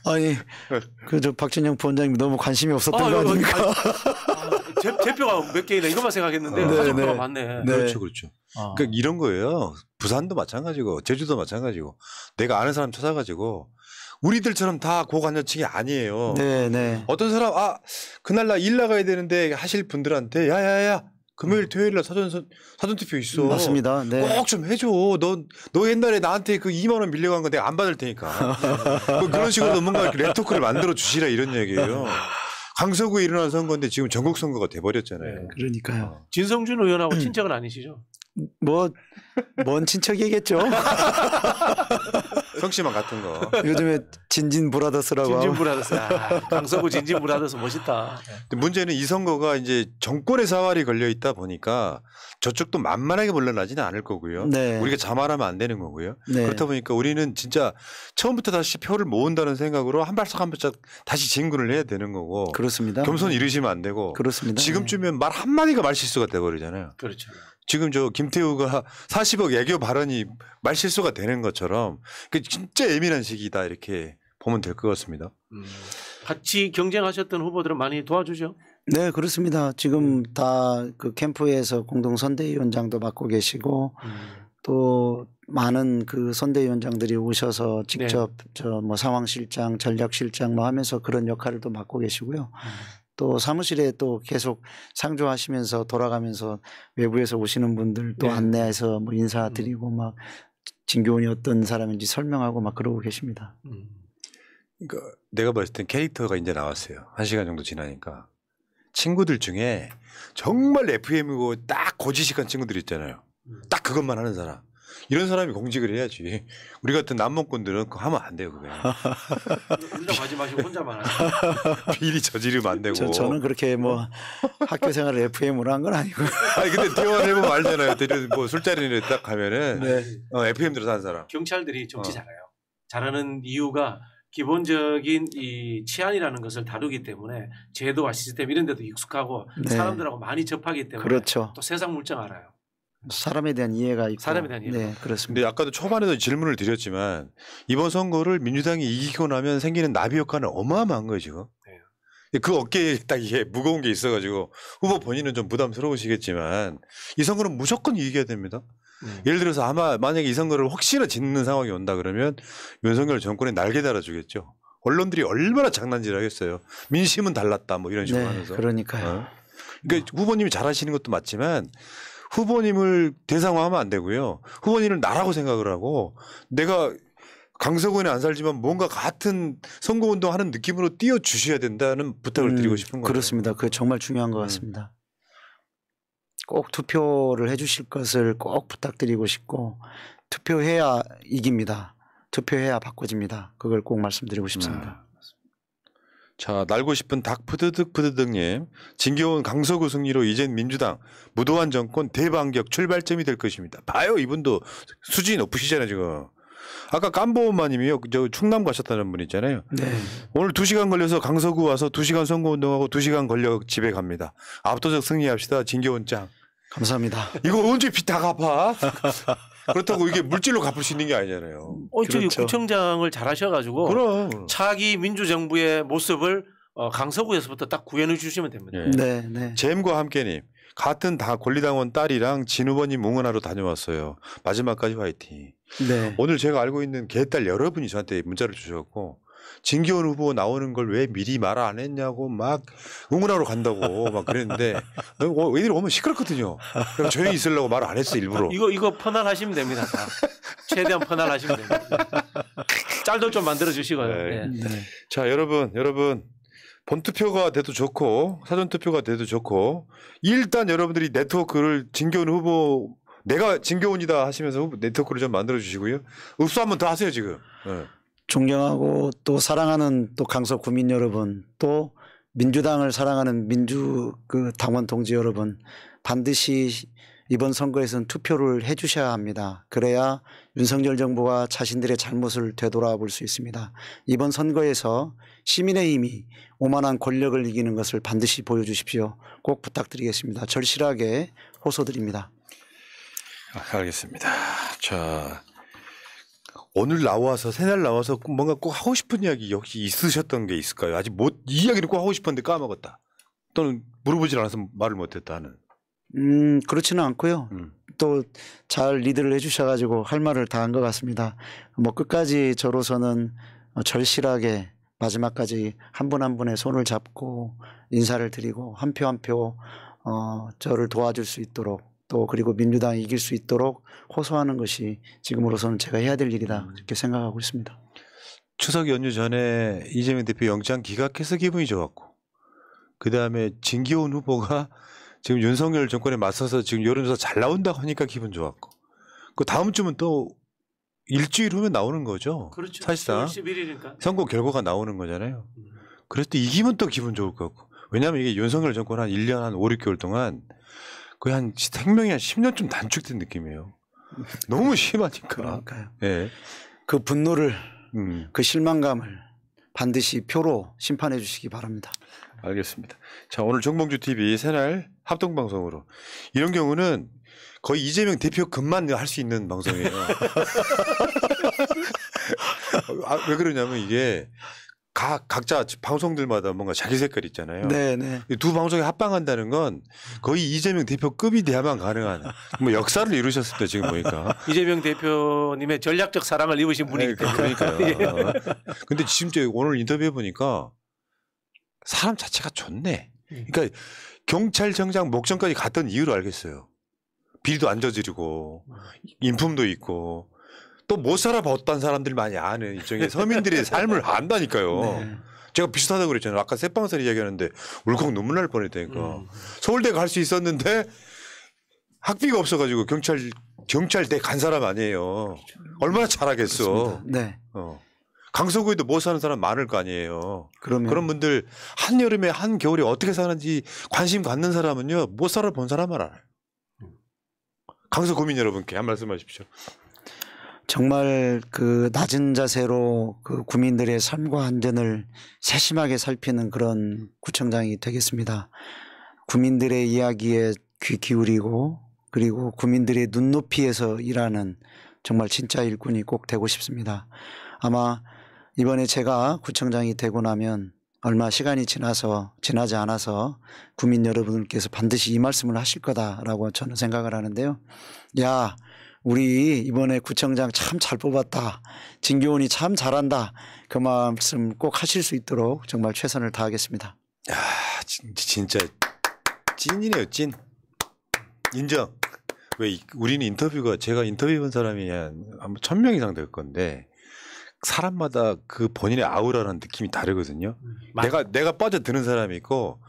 아니 저 박진영 부원장님 너무 관심이 없었던 거 아닙니까? 제 표가 몇 개이나 이것만 생각했는데 가족 표가 많네. 그렇죠. 그러니까 이런 거예요. 부산도 마찬가지고 제주도 마찬가지고 내가 아는 사람 찾아가지고 우리들처럼 다 고관여층이 아니에요. 네. 어떤 사람 그날 나 일 나가야 되는데 하실 분들한테 야야야 금요일 토요일 날 사전 투표 있어. 맞습니다. 네. 꼭 좀 해줘. 너 옛날에 나한테 그 2만 원 밀려간 거 내가 안 받을 테니까. 뭐 그런 식으로 뭔가 랩토크를 만들어 주시라 이런 얘기예요. 강서구에 일어난 선거인데 지금 전국 선거가 돼버렸잖아요. 네. 그러니까요. 진성준 의원하고 친척은 아니시죠? 뭔 친척이겠죠. 성씨만 같은 거. 요즘에 진진 브라더스라고 진진 하고. 브라더스. 아, 강서구 진진 브라더스 멋있다. 근데 문제는 이 선거가 이제 정권의 사활이 걸려 있다 보니까 저쪽도 만만하게 물러나지는 않을 거고요. 네. 우리가 자만하면 안 되는 거고요. 네. 그렇다 보니까 우리는 진짜 처음부터 다시 표를 모은다는 생각으로 한 발짝 한 발짝 다시 진군을 해야 되는 거고. 그렇습니다. 겸손 잃으시면 안 되고. 그렇습니다. 지금쯤이면 말 한마디가 말실수가 돼버리잖아요. 그렇죠. 지금 저 김태우가 40억 애교 발언이 말실수가 되는 것처럼 그 진짜 예민한 시기다 이렇게 보면 될 것 같습니다. 같이 경쟁하셨던 후보들은 많이 도와주죠. 네, 그렇습니다. 지금 다 그 캠프에서 공동 선대위원장도 맡고 계시고 또 많은 그 선대위원장들이 오셔서 직접 저 뭐 상황실장, 전략실장 뭐 하면서 그런 역할을 또 맡고 계시고요. 또 사무실에 또 계속 상주하시면서 돌아가면서 외부에서 오시는 분들 또 네. 안내해서 뭐 인사드리고 막 진교훈이 어떤 사람인지 설명하고 막 그러고 계십니다. 그러니까 내가 봤을 땐 캐릭터가 이제 나왔어요. 1시간 정도 지나니까. 친구들 중에 정말 FM이고 딱 고지식한 친구들 있잖아요. 딱 그것만 하는 사람. 이런 사람이 공직을 해야지. 우리 같은 남몽꾼들은 그거 하면 안 돼요. 그거. 혼자 가지 마시고 혼자만 하세요. 비리 저지르면 안 되고. 저는 그렇게 뭐 학교 생활을 FM으로 한 건 아니고. 아니 근데 대화를 해보면 알잖아요. 뭐 술자리를 딱 가면은 네. FM 들어서 하는 사람. 경찰들이 정치 잘해요. 잘하는 이유가 기본적인 이 치안이라는 것을 다루기 때문에 제도와 시스템 이런 데도 익숙하고 네. 사람들하고 많이 접하기 때문에 그렇죠. 또 세상 물정 알아요. 사람에 대한 이해가 있고. 사람에 대한 이해가 네, 그렇습니다. 근데 아까도 초반에도 질문을 드렸지만 이번 선거를 민주당이 이기고 나면 생기는 나비 효과는 어마어마한 거예요 지금. 그 어깨에 딱 이게 무거운 게 있어가지고 후보 본인은 좀 부담스러우시겠지만 이 선거는 무조건 이겨야 됩니다. 예를 들어서 아마 만약에 이 선거를 혹시나 짓는 상황이 온다 그러면 윤석열 정권에 날개 달아주겠죠. 언론들이 얼마나 장난질 하겠어요. 민심은 달랐다 뭐 이런 식으로 네, 하면서. 그러니까요. 그러니까 후보님이 잘하시는 것도 맞지만 후보님을 대상화하면 안 되고요. 후보님을 나라고 생각을 하고 내가 강서구에 안 살지만 뭔가 같은 선거운동 하는 느낌으로 띄워주셔야 된다는 부탁을 드리고 싶은 거예요. 그렇습니다. 그게 정말 중요한 것 같습니다. 꼭 투표를 해주실 것을 꼭 부탁드리고 싶고 투표해야 이깁니다. 투표해야 바꿔집니다. 그걸 꼭 말씀드리고 싶습니다. 자, 날고 싶은 닭 푸드득님, 진교훈 강서구 승리로 이젠 민주당 무도한 정권 대반격 출발점이 될 것입니다. 봐요, 이분도 수준이 높으시잖아요 지금. 아까 깜보마님이요, 저 충남 가셨다는 분 있잖아요. 네. 오늘 2시간 걸려서 강서구 와서 2시간 선거운동하고 2시간 걸려 집에 갑니다. 압도적 승리합시다, 진교훈 짱. 감사합니다. 이거 언제 비 다 갚아? 그렇다고 이게 물질로 갚을 수 있는 게 아니잖아요. 저기 그렇죠. 구청장을 잘하셔가지고 그럼. 차기 민주정부의 모습을 강서구에서부터 딱 구현해 주시면 됩니다. 예. 네, 네. 잼과 함께님, 같은 다 권리당원 딸이랑 진 후보님 응원하러 다녀왔어요. 마지막까지 화이팅. 네. 오늘 제가 알고 있는 개딸 여러분이 저한테 문자를 주셨고 진기훈 후보 나오는 걸 왜 미리 말 안 했냐고 막 응원하러 간다고 막 그랬는데 애들이 오면 시끄럽거든요. 그래서 조용히 있으려고 말 안 했어 일부러. 이거 퍼날하시면 됩니다. 다. 최대한 퍼날하시면 됩니다. 짤도 좀 만들어 주시고요. 네. 네. 네. 자 여러분 본투표가 돼도 좋고 사전투표가 돼도 좋고 일단 여러분들이 네트워크를 진기훈 후보 내가 진교훈이다 하시면서 네트워크를 좀 만들어 주시고요. 읍수 한 번 더 하세요 지금. 네. 존경하고 또 사랑하는 또 강서 구민 여러분, 또 민주당을 사랑하는 민주 그 당원 동지 여러분, 반드시 이번 선거에서는 투표를 해주셔야 합니다. 그래야 윤석열 정부가 자신들의 잘못을 되돌아볼 수 있습니다. 이번 선거에서 시민의 힘이 오만한 권력을 이기는 것을 반드시 보여주십시오. 꼭 부탁드리겠습니다. 절실하게 호소드립니다. 알겠습니다. 자 오늘 나와서 새날 나와서 뭔가 꼭 하고 싶은 이야기 역시 있으셨던 게 있을까요? 아직 이 이야기를 꼭 하고 싶었는데 까먹었다. 또는 물어보질 않아서 말을 못했다 하는. 그렇지는 않고요. 또 잘 리드를 해주셔가지고 할 말을 다 한 것 같습니다. 뭐 끝까지 저로서는 절실하게 마지막까지 한 분 한 분의 손을 잡고 인사를 드리고 한 표 한 표 저를 도와줄 수 있도록 또 그리고 민주당이 이길 수 있도록 호소하는 것이 지금으로서는 제가 해야 될 일이다 이렇게 생각하고 있습니다. 추석 연휴 전에 이재명 대표 영장 기각해서 기분이 좋았고 그다음에 진기훈 후보가 지금 윤석열 정권에 맞서서 지금 여론조사 잘 나온다고 하니까 기분 좋았고 그 다음 주면 또 일주일 후면 나오는 거죠. 그렇죠. 사실상 11일이니까. 선거 결과가 나오는 거잖아요. 그래서 또 이기면 또 기분 좋을 것 같고. 왜냐하면 이게 윤석열 정권 한 1년 한 5, 6개월 동안 거의 한 생명이 한 10년쯤 단축된 느낌이에요. 너무 심하니까. 그러니까요. 예. 그 분노를 그 실망감을 반드시 표로 심판해 주시기 바랍니다. 알겠습니다. 자, 오늘 정봉주 TV 새날 합동 방송으로 이런 경우는 거의 이재명 대표급만 할 수 있는 방송이에요. 왜 그러냐면 이게 각자 방송들마다 뭔가 자기 색깔 있잖아요. 네네. 두 방송이 합방한다는 건 거의 이재명 대표급이 돼야만 가능한 뭐 역사를 이루셨습니다. 지금 보니까. 이재명 대표님의 전략적 사랑을 입으신 분이기 때문에. 그러니까요. 근데 진짜 오늘 인터뷰해 보니까 사람 자체가 좋네. 그러니까 경찰청장 목전까지 갔던 이유를 알겠어요. 비리도 안 저지르고 인품도 있고 또 못 살아봤던 사람들 많이 아는 일종의 서민들의 삶을 안다니까요. 네. 제가 비슷하다고 그랬잖아요. 아까 새빵살 이야기하는데 울컥 눈물 날 뻔했다니까. 서울대 갈 수 있었는데 학비가 없어가지고 경찰대 간 사람 아니에요. 얼마나 잘하겠어. 네. 강서구에도 못 사는 사람 많을 거 아니에요. 그러면 그런 분들 한여름에 한겨울에 어떻게 사는지 관심 갖는 사람은요. 못 살아본 사람만 알아요. 강서 구민 여러분께 한 말씀 하십시오. 정말 그 낮은 자세로 그 구민들의 삶과 안전을 세심하게 살피는 그런 구청장이 되겠습니다. 구민들의 이야기에 귀 기울이고 그리고 구민들의 눈높이에서 일하는 정말 진짜 일꾼이 꼭 되고 싶습니다. 아마 이번에 제가 구청장이 되고 나면 얼마 시간이 지나지 않아서 구민 여러분들께서 반드시 이 말씀을 하실 거다라고 저는 생각을 하는데요. 야, 우리 이번에 구청장 참 잘 뽑았다. 진교훈이 참 잘한다. 그 말씀 꼭 하실 수 있도록 정말 최선을 다하겠습니다. 야, 진짜 찐이네요, 찐. 인정. 왜 우리는 인터뷰가 제가 인터뷰한 사람이 한 1000명 이상 될 건데 사람마다 그 본인의 아우라라는 느낌이 다르거든요. 내가 빠져드는 사람이 있고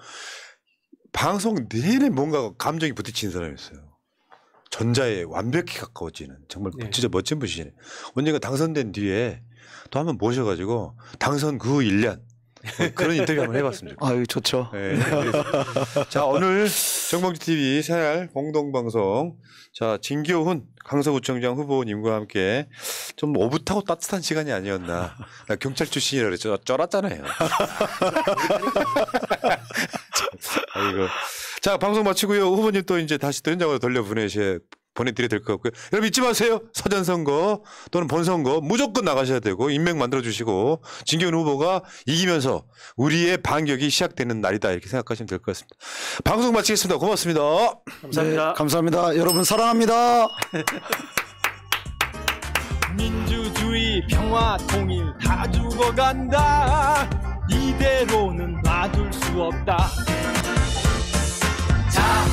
방송 내내 뭔가 감정이 부딪히는 사람이 있어요. 전자에 완벽히 가까워지는 정말 진짜 멋진 분이시네. 언젠가 당선된 뒤에 또 한번 모셔가지고 당선 그 1년 그런 인터뷰 한번 해봤습니다. 아유 좋죠. 네, 자 오늘 정봉주 TV 새날 공동방송 자 진교훈 강서구청장 후보님과 함께 좀 오붓하고 따뜻한 시간이 아니었나. 나 경찰 출신이라 그랬죠. 쩔었잖아요. 아이고. 자 방송 마치고요. 후보님 또 이제 다시 또 현장으로 보내드려야 될 것 같고요. 여러분 잊지 마세요. 사전선거 또는 본선거 무조건 나가셔야 되고 인맥 만들어주시고 진교훈 후보가 이기면서 우리의 반격이 시작되는 날이다 이렇게 생각하시면 될 것 같습니다. 방송 마치겠습니다. 고맙습니다. 감사합니다. 네, 감사합니다. 여러분 사랑합니다. 민주주의 평화 통일 다 죽어간다. 이대로는 놔둘 수 없다. 자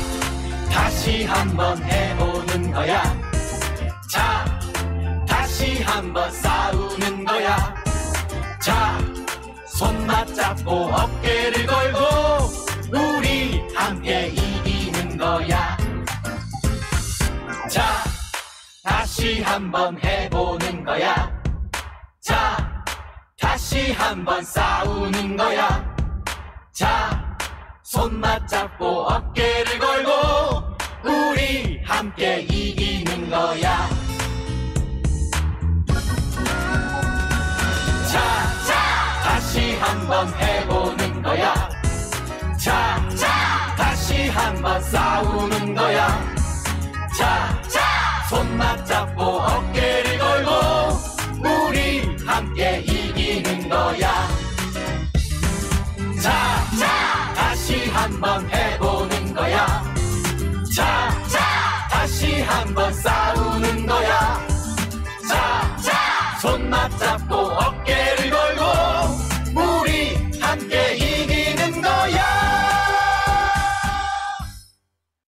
다시 한번 해보는 거야. 자 다시 한번 싸우는 거야. 자 손 맞잡고 어깨를 걸고 우리 함께 이기는 거야. 자 다시 한번 해보는 거야. 자 다시 한번 싸우는 거야. 자 손 맞잡고 어깨를 걸고 우리 함께 이기는 거야. 자 다시 한번 해보는 거야. 자 다시 한번 싸우는 거야. 자 손 맞잡고 어깨를 걸고 우리 함께 이기는 거야. 자 다시 한번 해보는 거야. 자 다시 한번 싸우는 거야.